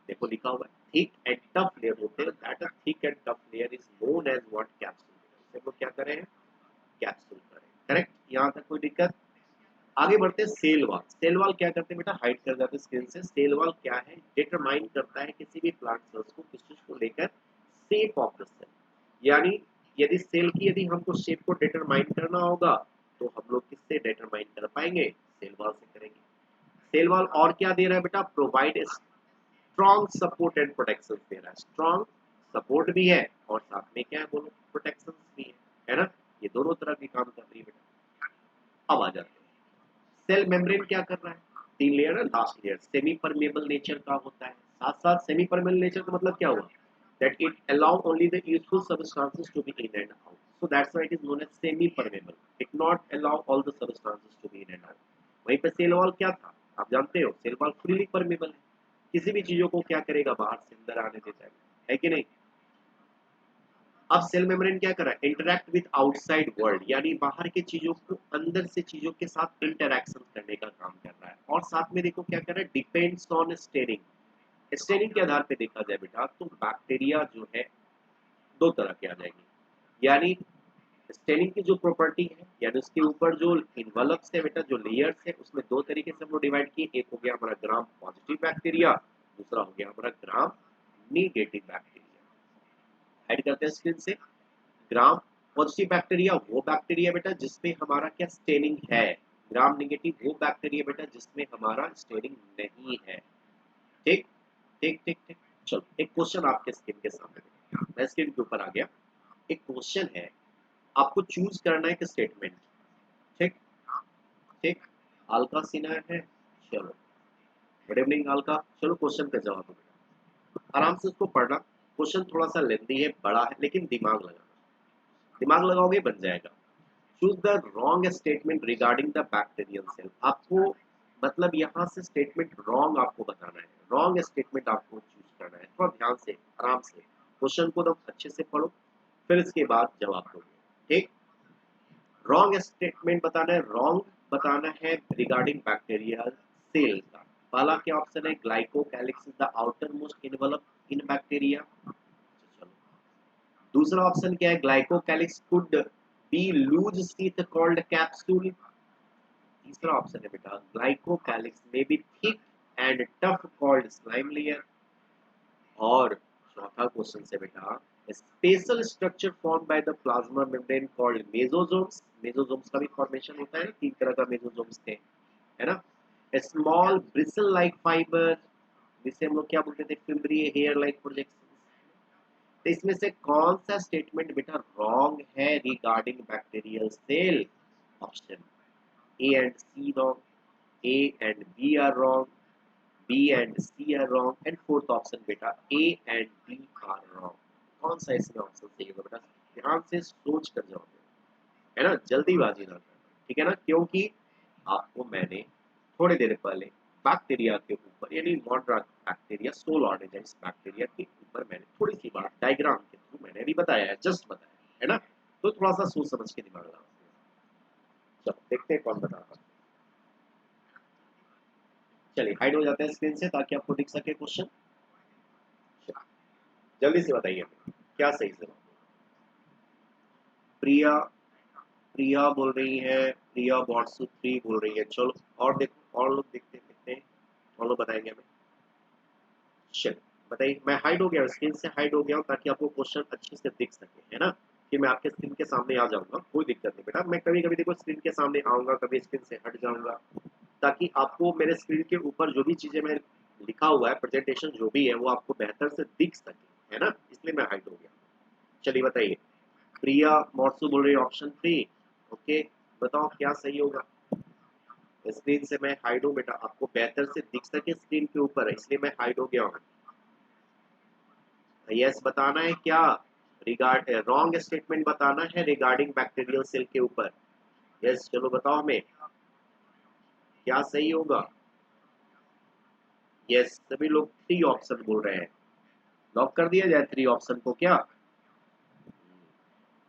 देखो लिखा हुआ है थिक एंड टफ लेयर होते हैं, that thick and tough layer is known as what, capsule. हम लोग क्या करें, कैप्सूल करें, करेक्ट, यहाँ तक कोई दिक्कत। आगे बढ़ते हैं, सेल वॉल। सेल वॉल क्या करते हैं बेटा, हाइड कर जाते हैं स्क्रीन से। सेल वॉल क्या है, डिटरमाइन करता है किसी भी प्लांट सेल्स को किस चीज को लेकर, शेप ऑफ द सेल। यानी यदि सेल की यदि हमको शेप को डिटरमाइन करना होगा, तो हम लोग किससे डिटरमाइन कर पाएंगे, सेल वॉल से करेंगे। सेल वॉल और क्या दे रहा है बेटा, provide strong support and protection दे रहा है, स्ट्रॉन्ग सपोर्ट भी है और साथ में क्या है बोलो, प्रोटेक्शन भी है ना, ये दोनों तरह के काम कर रही है बेटा। अब आ जाते हैं, सेल मेम्ब्रेन क्या कर रहा है, तीन लेयर है, last layer semi permeable nature का होता है। साथ साथ सेमी परमेबल नेचर का मतलब क्या हुआ, that it allow only the useful substances to be in and out, so that's why it is known as semi permeable, it not allow all the substances to be in and out। वहीं पे सेल वॉल क्या था, आप जानते हो, सेल वॉल फ्रीली परमेबल है, किसी भी चीजों को क्या करेगा, बाहर से अंदर आने देता है कि नहीं। अब सेल मेम्ब्रेन क्या कर रहा है, इंटरैक्ट विद आउटसाइड वर्ल्ड, यानी बाहर के चीजों को अंदर से चीजों के साथ इंटरैक्शन करने का काम कर रहा है, और साथ में देखो क्या कर रहा है, डिपेंड्स ऑन स्टेनिंग। स्टेनिंग के आधार पे देखा जाए बेटा, तो बैक्टीरिया जो है दो तरह की आ जाएगी। यानी स्टेनिंग की जो प्रॉपर्टी है, यानी उसके ऊपर जो इन्वलप्स है बेटा, जो लेयर्स है, उसमें दो तरीके से हम लोग डिवाइड किए, एक हो गया हमारा ग्राम पॉजिटिव बैक्टीरिया, दूसरा हो गया हमारा ग्राम निगेटिव बैक्टीरिया। ऐड करते हैं स्क्रीन से, ग्राम पॉजिटिव बैक्टीरिया वो बैक्टीरिया बेटा जिसमें हमारा क्या स्टेनिंग है, ग्राम निगेटिव वो बैक्टीरिया बेटा जिसमें हमारा स्टेनिंग नहीं है। ठीक ठीक ठीक ठीक, चलो एक क्वेश्चन आपके स्क्रीन के सामने, मैं स्क्रीन के ऊपर आ गया, एक क्वेश्चन है, आपको चूज करना है कि स्टेटमेंट, ठीक ठीक, अलका सिन्हा है, चलो गुड इवनिंग अलका, चलो क्वेश्चन का जवाब दो बेटा। आराम से उसको पढ़ना। क्वेश्चन थोड़ा सा लेंदी है, बड़ा है, लेकिन दिमाग लगाओगे बन जाएगा। Choose the wrong statement regarding the bacterial cell. आपको मतलब यहाँ से स्टेटमेंट रॉन्ग आपको बताना है, रॉन्ग स्टेटमेंट आपको चूज करना है। थोड़ा ध्यान से आराम से क्वेश्चन को एकदम अच्छे से पढ़ो, फिर इसके बाद जवाब दोगे। ठीक, रॉन्ग स्टेटमेंट बताना है, रॉन्ग बताना है रिगार्डिंग बैक्टीरियल सेल का। पहला क्या ऑप्शन है, glycocalyx is the outermost envelope in bacteria. चलो, दूसरा ऑप्शन क्या है, glycocalyx could be loose sheath called capsule. तीसरा ऑप्शन है बेटा, glycocalyx may be thick and tough called slime layer. और चौथा क्वेश्चन से बेटा, special structure form by the plasma membrane called mesosomes. Mesosomes का भी फॉर्मेशन होता है, तीन तरह का मेसोसोम्स थे, है ना। स्मॉल ब्रिसल लाइक फाइबर, जिसे हम लोग क्या बोलते थे, फिम्ब्री हेयर लाइक प्रोजेक्शन। तो इसमें से कौन सा स्टेटमेंट बेटा रॉन्ग है regarding bacterial cell? Option A and C wrong, A and B are wrong, B and C are wrong, and fourth option बेटा A and D are wrong। कौन सा इसमें ऑप्शन सही होगा बेटा? ध्यान से सोच कर जाओगे, है ना, जल्दीबाजी ना करना, ठीक है ना, क्योंकि आपको मैंने थोड़ी देर पहले बैक्टीरिया के ऊपर यानी मॉडर्न बैक्टीरिया, सोल ऑर्गेनाइज्ड बैक्टीरिया के ऊपर मैंने थोड़ी सी बात डायग्राम के थ्रू मैंने भी बताया है, जस्ट बताया है ना। तो थोड़ा सा सोच समझ के दिमाग लगाओ। चलो देखते हैं कौन बता पाता है। चलिए हाइड हो जाते हैं स्क्रीन से ताकि आपको दिख सके क्वेश्चन। जल्दी से बताइए हमें, क्या सही जवाब? प्रिया, प्रिया बोल रही है, प्रिया वाट्सअप 3 बोल रही है। चलो और देखो, और लोग देखते हैं कितने और लोग बताएंगे हमें। चल बताइए, मैं हाइड हो गया, स्क्रीन से हाइड हो गया हूँ ताकि आपको क्वेश्चन अच्छे से दिख सके, है ना। कि मैं आपके स्क्रीन के सामने आ जाऊंगा, कोई दिक्कत नहीं बेटा। मैं कभी कभी देखो स्क्रीन के सामने आऊंगा, कभी स्क्रीन से हट जाऊंगा, ताकि आपको मेरे स्क्रीन के ऊपर जो भी चीजें मैं लिखा हुआ है, प्रेजेंटेशन जो भी है, वो आपको बेहतर से दिख सके, है ना, इसलिए मैं हाइड हो गया। चलिए बताइए, प्रिया मॉर्सू बोल रही है ऑप्शन 3। ओके, बताओ क्या सही होगा? स्क्रीन से मैं हाइड हूँ बेटा, आपको बेहतर से दिख सके स्क्रीन के ऊपर, इसलिए मैं हाइड हो गया हूँ। यस बताना है क्या? रिगार्ड रॉन्ग स्टेटमेंट बताना है रिगार्डिंग बैक्टीरियल सेल के ऊपर। यस चलो बताओ हमें क्या सही होगा। यस सभी लोग 3 ऑप्शन बोल रहे हैं, लॉक कर दिया जाए 3 ऑप्शन को क्या?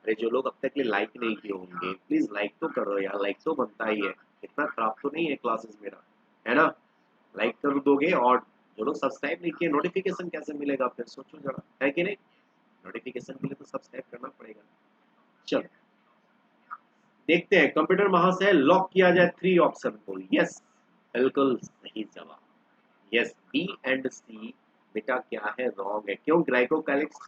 अरे जो लोग अब तक के लाइक नहीं किए होंगे प्लीज लाइक तो करो यार, लाइक तो बनता ही है, इतना खराब तो नहीं है क्लासेस मेरा, है ना। लाइक कर दोगे, और जो लोग सब्सक्राइब नहीं किए नोटिफिकेशन कैसे मिलेगा, फिर सोचो जरा, है कि नहीं। नोटिफिकेशन के लिए तो सब्सक्राइब करना पड़ेगा। चलो देखते हैं, कंप्यूटर महाशय लॉक किया जाए 3 ऑप्शन को। यस बिल्कुल सही जवाब। यस बी एंड सी बेटा क्या है, रॉन्ग है। क्यों? Glycocalyx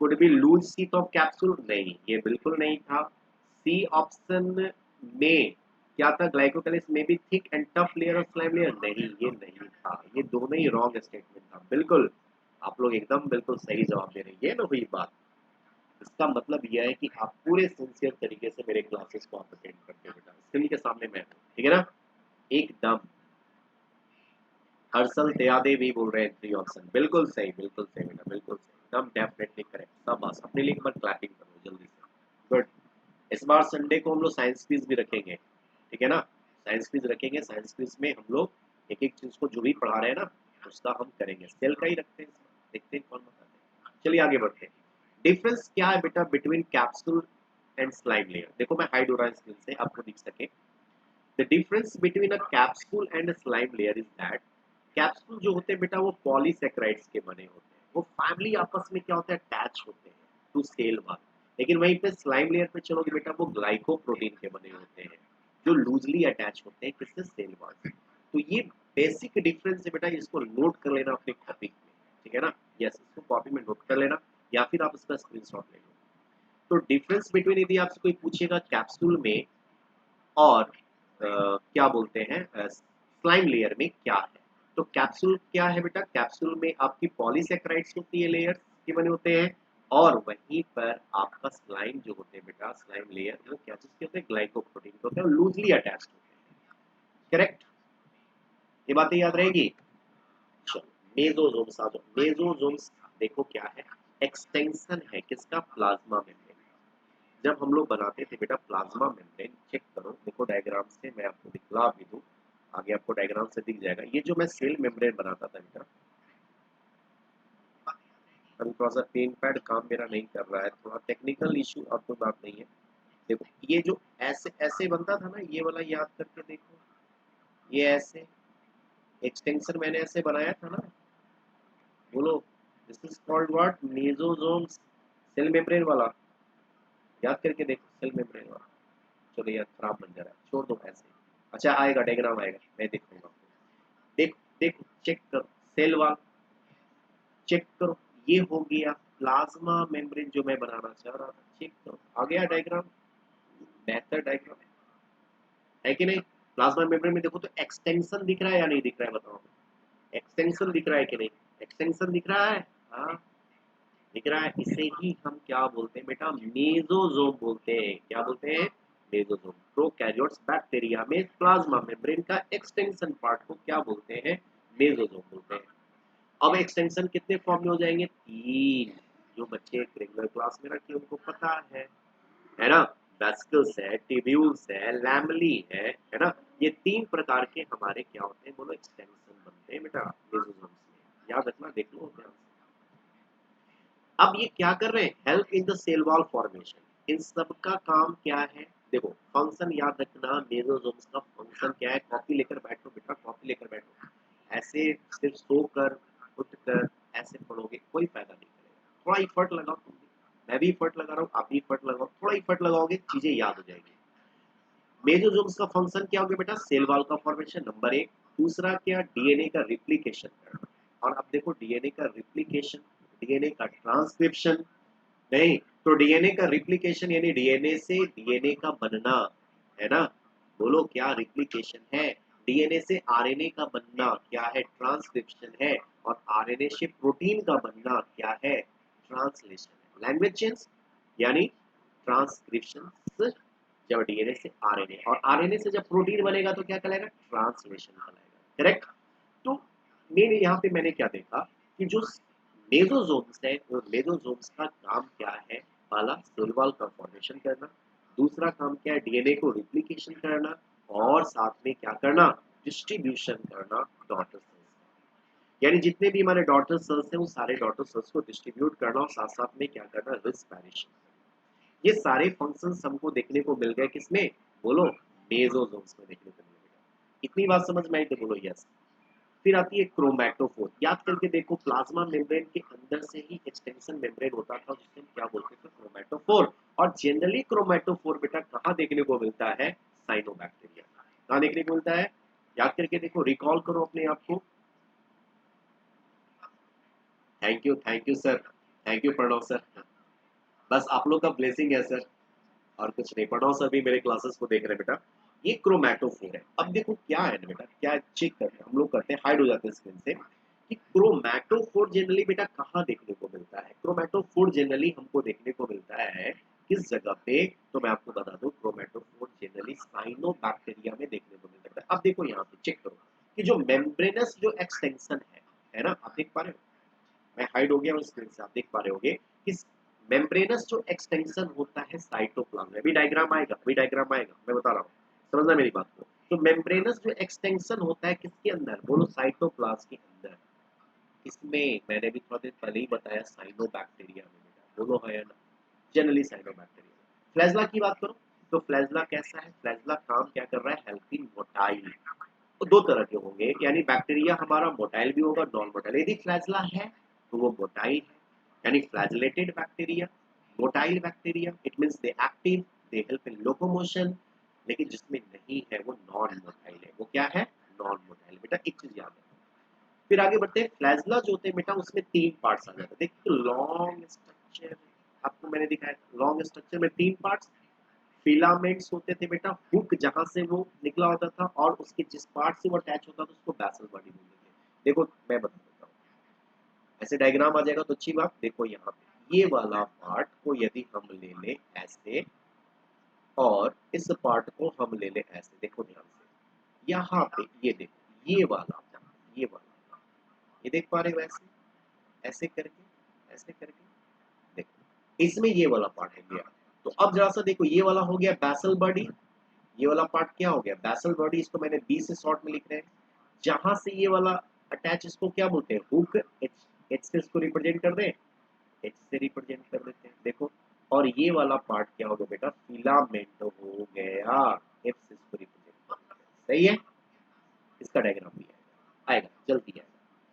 could be loose sheath of capsule, नहीं ये बिल्कुल नहीं था। सी ऑप्शन में क्या था, ग्लाइकोकैलिक्स में भी thick and tough layer of slime layer, नहीं ये नहीं था, ये दोनों ही रॉन्ग स्टेटमेंट था बिल्कुल। आप लोग एकदम बिल्कुल सही जवाब दे रहे हैं, ये ना हुई बात। इसका मतलब यह है कि आप पूरे सिंसियर तरीके से मेरे क्लासेस को आप अटेंड करते हो बेटा, स्क्रीन के सामने मैं हूं, ठीक है ना, एकदम। हर्षल दयादे भी बोल रहे हैं 3 ऑप्शन, बिल्कुल सही, बिल्कुल सही बेटा, बिल्कुल सही, एकदम डेफिनेटली करेक्ट। शाबाश, अपने लिए एक बार क्लैपिंग करो जल्दी से, गुड। इस बार संडे को हम लोग साइंस क्विज भी रखेंगे, ठीक है ना। साइंस क्विज रखेंगे, साइंस क्विज में हम लोग एक एक चीज को जो भी पढ़ा रहे हैं ना उसका हम करेंगे, सेल का ही रखते हैं इस बार। देखते हैं कौन बताते हैं। चलिए आगे बढ़ते हैं। डिफरेंस क्या है बेटा between capsule and slime layer? देखो मैं हाइड हो रहा है स्क्रीन से, आपको दिख सके। The difference between a capsule and slime layer is that, capsule जो होते हैं बेटा वो पॉलीसेकेराइड्स के बने होते हैं, वो फैमिली आपस में क्या होता है, अटैच होते हैं टू सेल वॉल। लेकिन वहीं पे स्लाइम लेयर पे चलोगे बेटा, वो ग्लाइकोप्रोटीन के बने होते हैं जो लूजली अटैच होते हैं किससे, सेल वॉल से। तो ये बेसिक डिफरेंस है बेटा, इसको नोट कर लेना अपने कॉपी में, ठीक है ना। यस इसको कॉपी में नोट कर लेना, या फिर आप इसका स्क्रीनशॉट ले लो। तो डिफरेंस बिटवीन यदि आपसे कोई पूछेगा कैप्सूल में और क्या बोलते हैं स्लाइम लेयर में क्या है, तो कैप्सूल क्या है बेटा, कैप्सूल में आपकी पॉलीसेकेराइड्स होती है, लेयर्स के बने होते हैं। और वहीं पर आपका स्लाइम जो होते हैं बेटा, स्लाइम लेयर वो क्या चीज के होते हैं, ग्लाइकोप्रोटीन के होते हैं, लूजली अटैच्ड होते हैं। करेक्ट, ये बातें याद रहेगी। चलो मेसोसोम्स आ जाओ। मेसोसोम्स देखो क्या है, एक्सटेंशन है किसका, प्लाज्मा मेम्ब्रेन। जब हम लोग बनाते थे बेटा प्लाज्मा मेम्ब्रेन, चेक करो देखो डायग्राम से, मैं आपको दिखला भी दूं, आगे आपको डायग्राम से दिख जाएगा। ये जो मैं सेल मेम्ब्रेन बनाता था बेटा, अभी थोड़ा सा पेन पैड काम मेरा नहीं कर रहा है, थोड़ा टेक्निकल इशू, और कोई बात नहीं है। देखो ये जो ऐसे ऐसे बनता था ना, ये वाला याद करके देखो, ये ऐसे एक्सटेंशन मैंने ऐसे बनाया था ना, बोलो, this is called what, mesosomes, cell membrane वाला, याद करके देखो सेल मेम्ब्रेन वाला। चलो यार खराब बन जा रहा है, छोड़ दो ऐसे। अच्छा आएगा डायग्राम आएगा, मैं दिखाऊंगा आपको। देखो देखो चेक करो, सेल वाल, चेक करो, ये हो गया प्लाज्मा मेम्ब्रेन जो मैं बनाना चाह रहा था। चेक करो आ गया डायग्राम, बेहतर डायग्राम है कि नहीं। प्लाज्मा मेम्ब्रेन में देखो तो एक्सटेंशन दिख रहा है या नहीं दिख रहा है, बताओ। एक्सटेंशन दिख रहा है कि नहीं, एक्सटेंशन दिख रहा है, हाँ दिख रहा है। इसे ही हम क्या बोलते हैं बेटा, मेसोजोम बोलते हैं। क्या बोलते हैं, मेसोजोम। प्रोकैरियोट्स बैक्टीरिया में प्लाज्मा मेम्ब्रेन का एक्सटेंशन पार्ट को क्या बोलते हैं, मेसोजोम बोलते हैं। अब एक्सटेंशन कितने फॉर्म में हो जाएंगे, तीन, जो बच्चे रेगुलर क्लास में रखे उनको पता है ना। वेसिकल्स है, टिब्यूल्स है, लैमेली है ना। ये तीन प्रकार के हमारे क्या होते हैं, बोलो एक्सटेंशन बनते हैं बेटा मेसोजोम्स में, याद रखना, देख लो ध्यान से। अब ये क्या कर रहे हैं, help in the cell wall formation. इन सब का काम क्या है, देखो फंक्शन याद रखना, मेसोजोम्स का फंक्शन क्या है, कॉपी लेकर बैठो बेटा, कॉपी लेकर बैठो। ऐसे सिर्फ सोकर उठकर ऐसे पढ़ोगे कोई फायदा नहीं करेगा, थोड़ा इफर्ट लगाओ तुम भी, मैं भी इफर्ट लगा रहा हूँ, आप भी इफर्ट लगाओ, थोड़ा इफर्ट लगाओगे चीजें याद हो जाएगी। मेसोजोम्स का फंक्शन क्या हो गया बेटा, सेल वॉल का फॉर्मेशन, नंबर एक। दूसरा क्या, डीएनए का रिप्लिकेशन करना। और अब देखो डीएनए का रिप्लिकेशन, डीएनए का ट्रांसक्रिप्शन, नहीं तो डीएनए का रिप्लिकेशन यानी डीएनए से डीएनए का बनना, है ना। बोलो क्या रिप्लिकेशन है, डीएनए से आरएनए का बनना क्या है, ट्रांसक्रिप्शन है। और आरएनए से प्रोटीन का बनना क्या है, ट्रांसलेशन है। लैंग्वेज चेंज यानी ट्रांसक्रिप्शन, जब डीएनए से आरएनए, और आरएनए से जब प्रोटीन बनेगा तो क्या कहलाएगा, ट्रांसलेशन कहलाएगा, करेक्ट। तो मेरे यहाँ पे मैंने क्या देखा कि जो मेसोजोम्स है, वो मेसोजोम्स का काम क्या है, पहला सेल वॉल का फॉर्मेशन करना, दूसरा काम क्या है, डीएनए को रिप्लिकेशन करना, और साथ में क्या करना, डिस्ट्रीब्यूशन करना डॉटर सेल्स, यानी जितने भी हमारे डॉटर सेल्स हैं वो सारे डॉटर सेल्स को डिस्ट्रीब्यूट करना, और साथ साथ में क्या करना, रिस्पायरेशन। ये सारे फंक्शंस हमको देखने को मिल गए किसमें, बोलो मेसोजोम्स में देखने को मिल गए। इतनी बात समझ में आई तो बोलो यस। फिर आती है क्रोमैटोफोर, याद करके देखो प्लाज्मा मेम्ब्रेन के अंदर से ही एक्सटेंशन मेम्ब्रेन होता था जिसे हम क्या बोलते थे, क्रोमैटोफोर। और जनरली क्रोमैटोफोर बेटा कहाँ देखने को मिलता है, साइनोबैक्टीरिया। कहाँ देखने को मिलता है, याद करके देखो, रिकॉल करो अपने आप को। Thank you sir, thank you Pranav sir, बस आप लोग का ब्लेसिंग है सर, और कुछ नहीं। प्रणव सर भी मेरे क्लासेस को देख रहे हैं बेटा। ये क्रोमैटोफोर है। अब देखो क्या है ना बेटा, क्या चेक करते हैं हम लोग, करते हैं हाइड हो जाते हैं स्क्रीन से, कि क्रोमैटोफोर जनरली बेटा कहाँ देखने को मिलता है। क्रोमैटोफोर जनरली हमको देखने को मिलता है किस जगह पे, तो मैं आपको बता दूं, क्रोमैटोफोर जनरली साइनोबैक्टीरिया में देखने को मिलता है। अब देखो यहाँ पे चेक करो कि जो मेम्ब्रेनस जो एक्सटेंशन है ना, आप देख पा रहे हो, मैं हाइड हो गया हूँ स्क्रीन से, आप देख पा रहे होगे कि मेम्ब्रेनस जो एक्सटेंशन होता है साइटोप्लाज्म में, अभी डायग्राम आएगा, अभी डायग्राम आएगा, मैं बता रहा हूँ, समझना मेरी बात को। तो मेम्ब्रेनस जो एक्सटेंशन होता है किसके अंदर, बोलो साइटोप्लाज्म के अंदर। इसमें मैंने भी थोड़ा देर पहले ही बताया, साइनोबैक्टीरिया में बेटा, बोलो है ना, जनरली साइनोबैक्टीरिया। फ्लैजला की बात करो तो फ्लैजला कैसा है, फ्लैजला काम क्या कर रहा है, हेल्पिंग मोटाइल। तो दो तरह के होंगे, यानी बैक्टीरिया हमारा मोटाइल भी होगा, नॉन मोटाइल। यदि फ्लैजला है तो वो मोटाइल है, यानी flagellated bacteria. Motile bacteria it means they active, they help in locomotion. लेकिन जिसमें नहीं है वो नॉन मोटाइल है, वो क्या है, नॉन मोटाइल। बेटा एक चीज याद रखो। फिर आगे बढ़ते हैं, फ्लैजला जो होते हैं बेटा उसमें तीन पार्ट्स आ जाते हैं। देखिए लॉन्ग स्ट्रक्चर, आपको मैंने दिखाया लॉन्ग स्ट्रक्चर में तीन पार्ट्स, फिलामेंट्स होते थे बेटा, हुक जहां से वो निकला होता था, और उसके जिस पार्ट से वो अटैच होता था उसको बैसल बॉडी बोलते थे। देखो मैं बता देता हूँ, ऐसे डायग्राम आ जाएगा तो अच्छी बात। देखो यहाँ पे ये वाला पार्ट को यदि हम ले लें ऐसे, और इस पार्ट को हम ले लें ऐसे, देखो ध्यान से, यहाँ पे ये देखो, ये वाला, ये वाला, ये देख पा रहे हो ऐसे ऐसे करके देखो इसमें ये वाला पार्ट हो गया। तो अब जरा सा देखो ये वाला हो गया बैसल बॉडी, ये वाला पार्ट क्या हो गया बैसल बॉडी, इसको मैंने बी से शॉर्ट में लिख रहे हैं। जहां से ये वाला अटैच इसको क्या बोलते हैं हुक, एच, एच से इसको रिप्रेजेंट कर दें, एच से रिप्रेजेंट कर देते हैं देखो। और ये वाला पार्ट क्या होगा बेटा फिलामेंट हो गया, एफ से इसको रिप्रेजेंट कर देते हैं। सही है, इसका डायग्राम भी आएगा, आएगा जल्दी आएगा।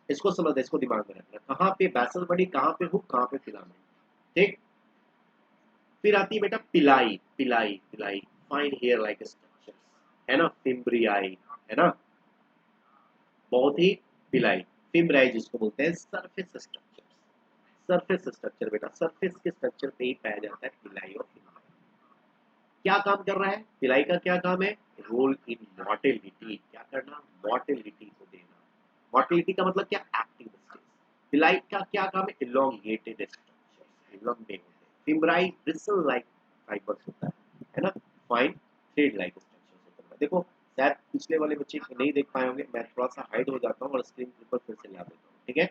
इसको समझ, इसको दिमाग में रखना, कहाँ पे बैसल बॉडी, कहाँ पे हुक, कहाँ पे फिलामेंट। ठीक, फिर आती है बेटा पिलाई, पिलाई पिलाई फाइन हेयर लाइक स्ट्रक्चर है ना, फिम्ब्रियाई है ना, बहुत ही पिलाई, फिम्ब्राई जिसको बोलते हैं सरफेस स्ट्रक्चर, सरफेस स्ट्रक्चर बेटा सरफेस के स्ट्रक्चर पे ही पाया जाता है पिलाई और फिम्ब्राई। क्या काम कर रहा है पिलाई का, क्या काम है रोल इन मोटिलिटी, क्या करना मोटिलिटी को देना। मोटिलिटी का मतलब क्या एक्टिव स्टेज। पिलाई का क्या काम है इलोंगेटेड स्ट्रक्चर, लंबे होते हैं। फिम्ब्राई ब्रिसल लाइक फाइबर्स होता है ना, फाइन थ्रेड लाइक स्ट्रक्चर होता है। देखो शायद पिछले वाले बच्चे नहीं देख पाए होंगे, मैं थोड़ा सा हाइड हो जाता हूँ और स्क्रीन के ऊपर फिर से ला देता हूँ। ठीक है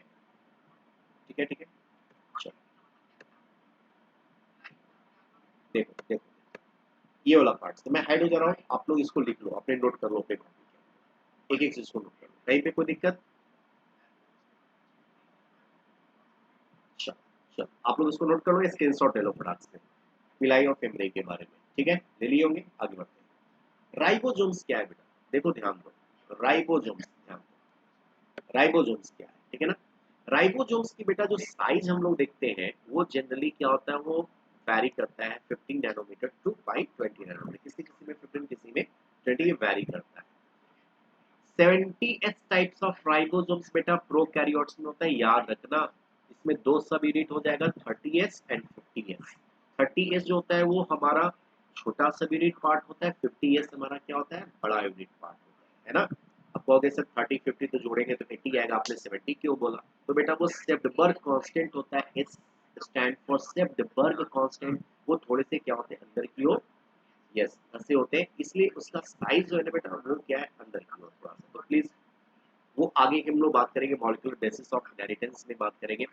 ठीक है ठीक है, चलो देखो देखो ये वाला पार्ट, तो मैं हाइड हो जा रहा हूँ, आप लोग इसको लिख लो, अपने नोट कर लो अपने कॉपी पे, एक एक चीज को नोट कर लो, कहीं पे कोई दिक्कत। चलो चलो आप लोग इसको नोट कर लो, स्क्रीनशॉट ले लो फटाक से पिलाई और फिम्ब्राई के बारे में। ठीक है ले लिए होंगे, आगे बढ़ते हैं। राइबोसोम्स क्या है बेटा, देखो ध्यान दो, राइबोसोम्स ध्यान दो, राइबोसोम्स क्या है, ठीक है ना। राइबोसोम्स की बेटा जो साइज हम लोग देखते हैं वो जनरली क्या होता है, वो वैरी करता है 15 नैनोमीटर टू 520 नैनोमीटर, किसी किसी में 15 किसी में 20, ये वैरी करता है। 70s टाइप्स ऑफ राइबोसोम्स बेटा प्रोकैरियोट्स में होता है, याद रखना। इसमें दो सब यूनिट हो जाएगा 30s एंड 50s। 30s जो होता है वो हमारा छोटा सब यूनिट पार्ट होता है, 50s हमारा क्या होता है बड़ा यूनिट पार्ट होता है ना। अब कहोगे सर 30 50 तो जोड़ेंगे तो 80 आएगा, आपने 70 क्यों बोला, तो बेटा वो सेप्टेम्बर्ग कांस्टेंट होता है, एस स्टैंड फॉर सेप्टेम्बर्ग कांस्टेंट। वो थोड़े से क्या होते हैं अंदर की ओर, यस ऐसे होते हैं, इसलिए उसका साइज जो है ना बेटा वो क्या है अंदर की ओर थोड़ा सा। तो प्लीज वो आगे हम लोग बात करेंगे, मॉलिक्यूलर बेसिस ऑफ इनहेरिटेंस में बात करेंगे।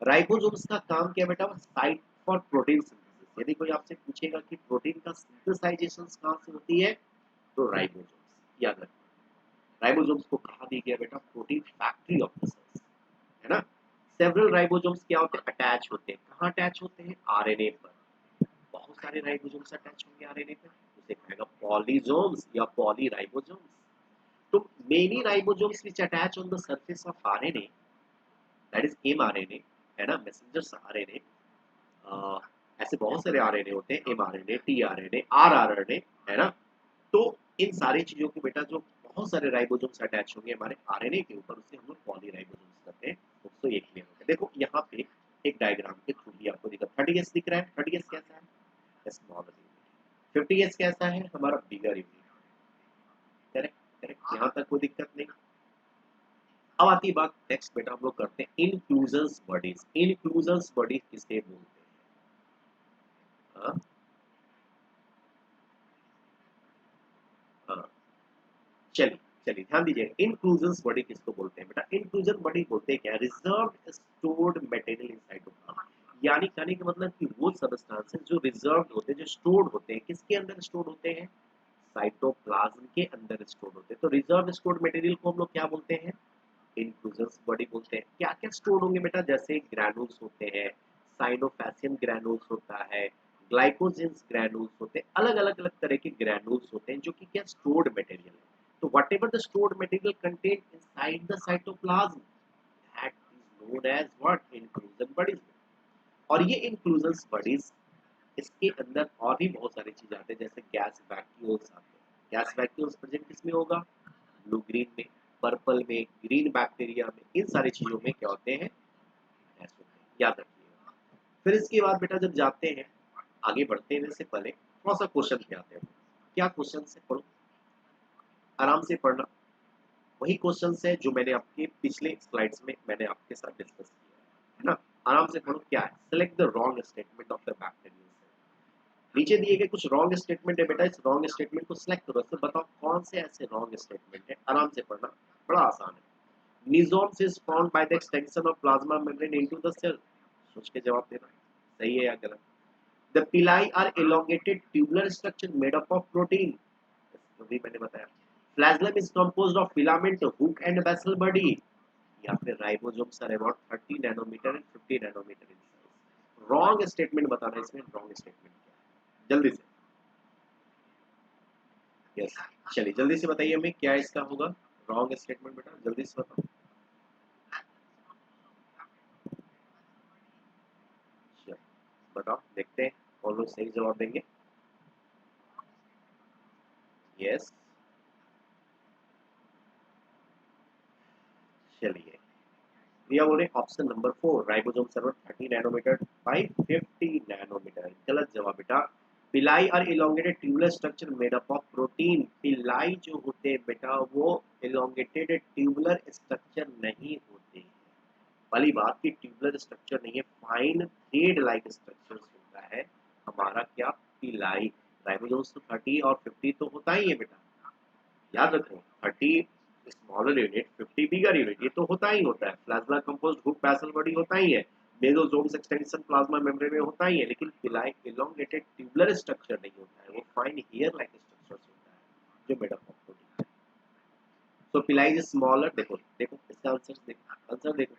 राइबोसोम्स का काम क्या है बेटा, साइट फॉर प्रोटीन सिंथेसिस। यदि कोई आपसे पूछेगा कि प्रोटीन का सिंथेसाइजेशन कहाँ से होती है, तो राइबोसोम्स याद रखना। राइबोसोम्स को कहा दिया गया बेटा protein factory of the cells, है ना। सेवरल राइबोसोम्स क्या होते हैं अटैच होते हैं, कहाँ अटैच होते हैं आरएनए पर। बहुत सारे राइबोसोम्स अटैच होंगे आरएनए पर, उसे कहेगा पॉलीसोम्स या पॉलीराइबोसोम्स। तो many ribosomes which attach on the surface of RNA, that is mRNA, है ना मैसेंजर्स आरएनए, ऐसे बहुत सारे आरएनए होते हैं, mRNA, tRNA, rRNA, है ना। तो इन सारी चीजों की बेटा जो बहुत सारे राइबोसोम्स अटैच होंगे हमारे आरएनए के ऊपर, उसे हम लोग पॉलीराइबोसोम्स कहते हैं। तो ये क्लियर हो गया। देखो यहाँ पे एक डायग्राम के थ्रू भी आपको दिखा, 30s दिख रहा है, 30s कैसा है स्मॉल यूनिट, 50s कैसा है हमारा बिगर यूनिट। करेक्ट करेक्ट, यहाँ तक कोई दिक्कत नहीं। अब आती है बात नेक्स्ट बेटा, हम लोग करते हैं इंक्लूजन्स बॉडीज। इंक्लूजन्स बॉडीज किसे बोलते हैं, हाँ हाँ चलिए चलिए ध्यान दीजिए, इंक्लूजन्स बॉडी किसको बोलते हैं बेटा, इंक्लूजन बॉडी बोलते हैं क्या reserved stored material in cytoplasm. यानी कहने का मतलब कि वो सबस्टांसेस जो रिजर्व्ड होते हैं, जो स्टोर्ड होते हैं, किसके अंदर स्टोर्ड होते हैं साइटोप्लाज्म के अंदर स्टोर्ड होते हैं। तो रिजर्व स्टोर्ड मटेरियल को हम लोग क्या बोलते हैं इंक्लूजन्स बॉडी बोलते हैं। क्या क्या स्टोर होंगे बेटा, जैसे ग्रैनुल्स होते हैं, साइनोफैसियन ग्रैनुल्स होता है, ग्लाइकोजेंस ग्रैनुल्स होते हैं, अलग अलग अलग तरह के ग्रैनुल्स होते हैं जो कि क्या स्टोर्ड मटेरियल है। तो whatever the stored material contain inside the cytoplasm, that is known as what inclusion bodies. और ये इंक्लूजन्स बॉडीज इसके अंदर और भी बहुत सारी चीजें आते हैं, जैसे गैस वैक्यूल्स आते हैं। गैस वैक्यूल्स प्रेजेंट किसमें होगा ब्लू ग्रीन में, पर्पल में, ग्रीन बैक्टीरिया में, इन सारी चीजों में क्या होते हैं गैस होते हैं, याद रखिएगा। फिर इसके बाद बेटा जब जाते हैं आगे बढ़ते हैं से पहले थोड़ा सा क्वेश्चन पे आते हैं। क्या क्वेश्चन से पढ़ो, आराम से पढ़ना, वही क्वेश्चन है जो मैंने आपके पिछले स्लाइड्स में मैंने आपके साथ डिस्कस किया है ना। आराम से पढ़ो क्या है, select the wrong statement of the bacterial cell. नीचे दिए गए कुछ रॉन्ग स्टेटमेंट है बेटा, इस रॉन्ग स्टेटमेंट को सिलेक्ट करो, इससे बताओ कौन से ऐसे रॉन्ग स्टेटमेंट है। आराम से पढ़ना, बड़ा आसान है। Mesomes is formed by the extension of plasma membrane into the cell. सोच के जवाब देना सही है या गलत. The pili are elongated tubular structure made up of protein. तो भी मैंने बताया. Flagellum is composed of filament, hook and basal body. यहाँ पे ribosomes are about 30 nanometer and 50 nanometer in size. Wrong statement बताना इसमें wrong statement क्या है. जल्दी से. Yes. चलिए जल्दी से बताइए हमें क्या इसका होगा. Wrong statement बेटा जल्दी से बताओ. बताओ देखते हैं कौन लोग सही जवाब देंगे. यस चलिए दिया बोले ऑप्शन नंबर 4 राइबोसोम सर्वर 30 नैनोमीटर बाय 50 नैनोमीटर. गलत जवाब बेटा. पिलाई और elongated tubular structure made up of protein. Pili जो होते हैं बेटा वो इलोंगेटेड ट्यूबुलर स्ट्रक्चर नहीं होते. वाली बात की ट्यूबुलर स्ट्रक्चर नहीं है, फाइन थ्रेड लाइक स्ट्रक्चर होता है हमारा क्या पिलाई. राइबोसोम्स तो 30 और 50 तो होता ही है बेटा. याद रखो 30 स्मॉलर यूनिट 50 बिगर यूनिट ये तो होता ही होता है. Plasma composed hook basal body होता ही है. मेसोसोम्स एक्सटेंशन प्लाज्मा मेम्ब्रेन में होता ही है. लेकिन पिलाई एलोंगेटेड ट्यूबुलर स्ट्रक्चर नहीं होता है, वो फाइन हेयर लाइक स्ट्रक्चर्स होता है जो मेड अप ऑफ प्रोटीन. सो पिलाई इज स्मॉलर. देखो देखो इसका आंसर देखो.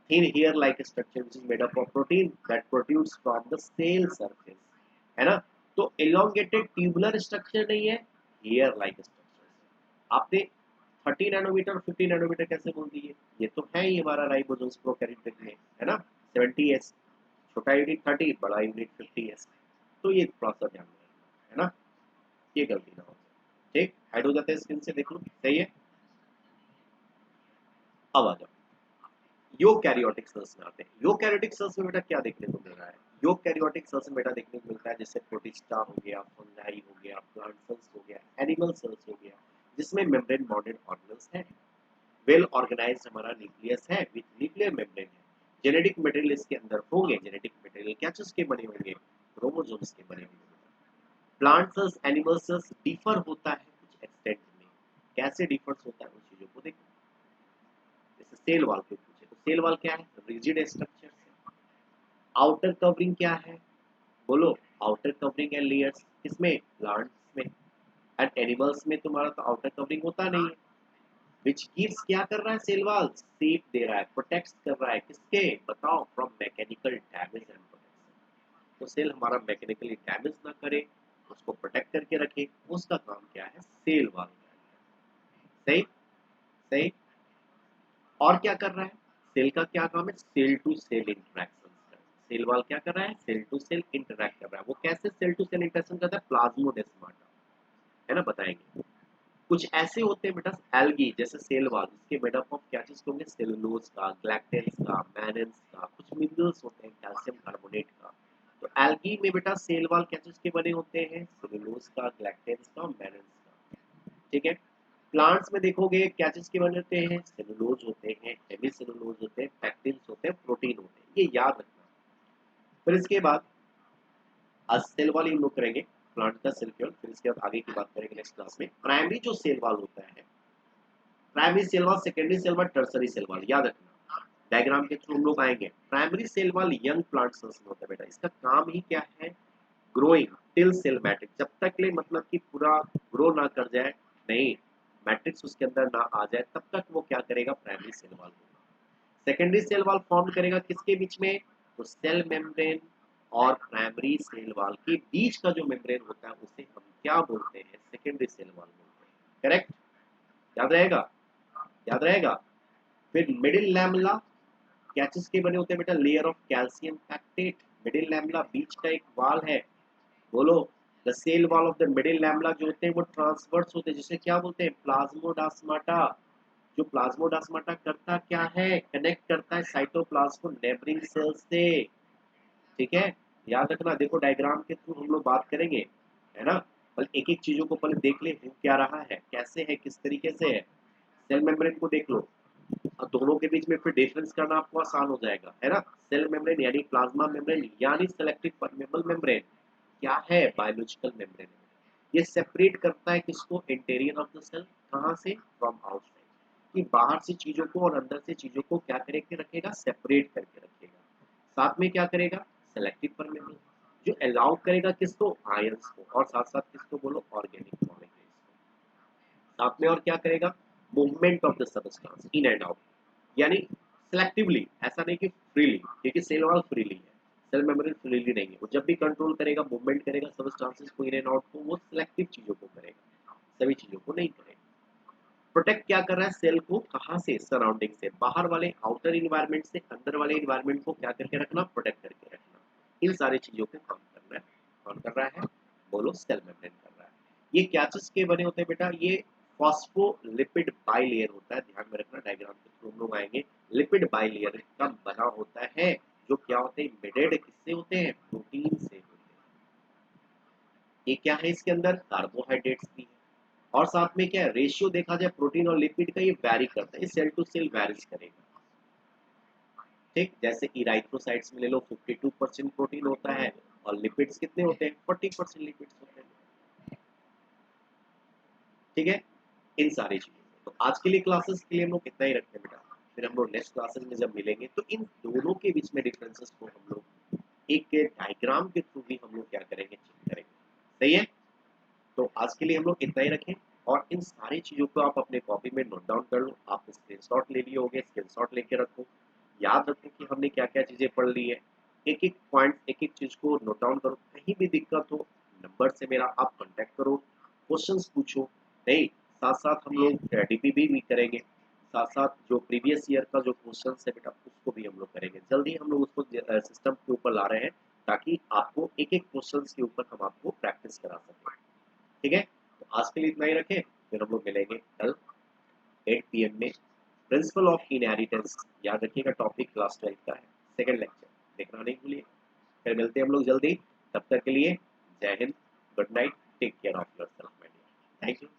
thin hair like structure which is made up of protein that protrudes from the cell surface है ना. तो elongated tubular structure नहीं है, hair like structure. आपने 30 नैनोमीटर 50 नैनोमीटर कैसे बोल दिए. ये तो है ही हमारा राइबोसोम्स प्रोकैरियोटिक में है ना. 70s छोटा यूनिट 30 बड़ा यूनिट 50s. तो ये थोड़ा सा ध्यान में रखना है ना, ये गलती ना हो. ठीक हाइड हो जाते हैं स्क्रीन से देख लो सही है. अब आ जाओ यूकैरियोटिक सेल्स में आते हैं. यूकैरियोटिक सेल्स में बेटा क्या देखने को मिल रहा है. यूकैरियोटिक सेल्स में बेटा देखने को मिलता है जैसे प्रोटिस्टा हो गया, फंगाई हो गया, प्लांट सेल्स हो गया, एनिमल सेल्स हो गया जिसमें मेम्ब्रेन बॉन्डेड ऑर्गेनेल्स हैं. वेल ऑर्गेनाइज्ड हमारा न्यूक्लियस है विद न्यूक्लियर मेम्ब्रेन है. जेनेटिक मटेरियल इसके अंदर होंगे. जेनेटिक मटेरियल क्या चीज के बने होंगे, क्रोमोसोम्स के बने होंगे. Plant cells animal cells differ होता है कुछ एक्सटेंट में. कैसे डिफर्स होता है उन चीजों को देखो. जैसे सेल वॉल के पूछे तो सेल वॉल क्या है, रिजिड स्ट्रक्चर है. आउटर कवरिंग क्या है बोलो. आउटर कवरिंग एंड लेयर्स किसमें, प्लांट्स में. एंड एनिमल्स में तुम्हारा तो आउटर कवरिंग होता नहीं है. विच गिव्स क्या कर रहा है सेल वॉल, शेप दे रहा है, प्रोटेक्ट कर रहा है किसके बताओ, from mechanical damage and protection. तो सेल हमारा मैकेनिकली डैमेज ना करे, उसको प्रोटेक्ट करके रखे, उसका काम क्या है सेल वॉल. सही सही. और क्या कर रहा है, सेल का क्या काम है, cell to cell interaction. Cell wall क्या कर रहा है, सेल टू सेल इंटरेक्ट कर रहा है. वो कैसे सेल टू सेल इंटरेक्शन करता है, प्लाज्मोडेस्माटा है ना, बताएंगे. कुछ ऐसे होते हैं बेटा एल्गी जैसे सेल वॉल, इसके मेड अप ऑफ क्या चीज होंगे, सेलुलोज का, ग्लैक्टेंस का, मैनेंस का, कुछ मिनरल्स होते हैं, कैल्शियम कार्बोनेट का. तो एल्गी में बेटा सेल वॉल क्या चीज के बने होते हैं, सेलुलोज का, ग्लैक्टेंस का, मैनेंस का. ठीक है. प्लांट्स में देखोगे क्या चीज के बने होते हैं, सेलुलोज होते हैं, हेमी सेलुलोज होते हैं, पैक्टिन्स होते हैं, प्रोटीन होते हैं. ये याद रखना. फिर इसके बाद आज सेल वॉल हम लोग करेंगे, प्लांट का सेल वॉल. फिर इसके बाद आगे की बात करेंगे नेक्स्ट क्लास में. प्राइमरी जो सेल वॉल होता है, primary cell wall, secondary cell wall, tertiary cell wall, याद रखना. डायग्राम के थ्रू हम लोग आएंगे. Primary cell wall young plant cells में होता है बेटा. इसका काम ही क्या है, ग्रोइंग टिल सेल मैट्रिक्स. जब तक ले मतलब कि पूरा ग्रो ना कर जाए, नहीं मैट्रिक्स उसके अंदर ना आ जाए, तब तक वो क्या करेगा, प्राइमरी सेल वॉल होगा. सेकेंडरी सेल वॉल फॉर्म करेगा किसके बीच में, तो सेल मेम्ब्रेन और प्राइमरी सेल वॉल के बीच का जो मेम्ब्रेन होता है उसे हम क्या बोलते हैं, सेकेंडरी सेल वॉल बोलते हैं. करेक्ट, याद रहेगा, याद रहेगा. फिर मिडिल लैमेला क्या चीज के बने होते हैं बेटा, layer of calcium pectate. Middle lamella बीच का एक वॉल है, बोलो. The cell wall of the middle lamella जो होते हैं वो ट्रांसवर्स होते हैं, जिसे क्या बोलते हैं, प्लाज्मोडास्माटा. जो प्लाज्मोडास्माटा करता क्या है, कनेक्ट करता है साइटोप्लाज्म को नेबरिंग सेल्स से. ठीक है, याद रखना. देखो डायग्राम के थ्रू हम लोग बात करेंगे है ना. पहले एक एक चीजों को पहले देख ले, हो क्या रहा है, कैसे है, किस तरीके से है. सेल मेम्ब्रेन को देख लो, और दोनों के बीच में फिर डिफरेंस करना आपको आसान हो जाएगा है ना. सेल मेम्ब्रेन यानी प्लाज्मा मेम्ब्रेन यानी सेलेक्टिव परमेबल मेम्ब्रेन क्या है, बायोलॉजिकल मेम्ब्रेन. ये सेपरेट करता है किसको, इंटीरियर ऑफ द सेल, कहां से, फ्रॉम आउटसाइड. कि बाहर से चीजों को और अंदर से चीजों को क्या करके रखेगा, सेपरेट करके रखेगा। साथ में क्या करेगा, सेलेक्टिव परमेबल, जो अलाउ करेगा किसको, आयंस को, और साथ साथ किसको बोलो, ऑर्गेनिक मॉलिक्यूल्स को। साथ में और क्या करेगा, movement of the substance in and out, यानी सिलेक्टिवली, ऐसा नहीं कि फ्रीली, क्योंकि सेल वॉल फ्रीली है, सेल मेम्ब्रेन फ्रीली नहीं है, वो जब भी कंट्रोल करेगा, मूवमेंट करेगा सबस्टेंसेस को इन एंड आउट को, वो सिलेक्टिव चीजों को करेगा, सभी चीजों को नहीं करेगा। प्रोटेक्ट क्या कर रहा है सेल को, कहां से, सराउंडिंग से, बाहर वाले आउटर इन्वायरमेंट से अंदर वाले इन्वायरमेंट को क्या करके रखना, प्रोटेक्ट करके रखना, इन सारी चीजों को काम करना है। कौन कर रहा है, बोलो, सेल मेम्ब्रेन कर रहा है। ये क्या चीज के बने होते हैं बेटा, ये फॉस्फोलिपिड बाइलेयर होता है, ध्यान में रखना, डायग्राम के थ्रू हम लोग आएंगे। लिपिड बाइलेयर का बना होता है, जो क्या होते हैं, एम्बेडेड किससे होते हैं, प्रोटीन से होते हैं। ये क्या है, इसके अंदर कार्बोहाइड्रेट्स भी है, और साथ में क्या है, रेशियो देखा जाए प्रोटीन और लिपिड का, ये वैरी करता है, सेल टू सेल वैरीज करेगा। ठीक, जैसे इराइथ्रोसाइट्स में ले लो, 52% प्रोटीन होता है, और लिपिड्स कितने होते हैं, 40% लिपिड्स होते हैं। ठीक है, इन सारी चीजों में तो आज के लिए क्लासेस के लिए हम लोग कितना ही रखते हैं बेटा, फिर हम लोग नेक्स्ट क्लासेस में जब मिलेंगे तो इन दोनों के बीच में डिफरेंसेस को हम लोग एक डायग्राम के थ्रू भी हम लोग क्या करेंगे, चेक करेंगे। सही है, तो आज के लिए हम लोग इतना ही रखें, और इन सारी चीजों को आप अपने कॉपी में नोट डाउन कर लो, आप स्क्रीनशॉट ले लिए होंगे, स्क्रीनशॉट लेके रखो, याद रखो कि हमने क्या क्या चीजें पढ़ ली है, एक एक पॉइंट, एक एक चीज को नोट डाउन करो, कहीं भी दिक्कत हो नंबर से मेरा आप कांटेक्ट करो, क्वेश्चंस पूछो। नहीं, साथ साथ हम लोग डीपीबी भी करेंगे, साथ साथ जो प्रीवियस ईयर का जो क्वेश्चन है बेटा उसको भी हम लोग करेंगे, जल्दी हम लोग उसको सिस्टम के ऊपर ला रहे हैं, ताकि आपको एक एक क्वेश्चन के ऊपर हम आपको प्रैक्टिस करा सकें। ठीक है, तो आज के लिए इतना ही रखें, फिर हम लोग मिलेंगे कल 8 PM में। प्रिंसिपल ऑफ इनहेरिटेंस याद रखिएगा, टॉपिक क्लास 12 का है, सेकंड लेक्चर, देखना नहीं भूलिए। फिर मिलते हैं हम लोग जल्दी, तब तक के लिए जय हिंद, good night, take care of yourself my dear, thank you.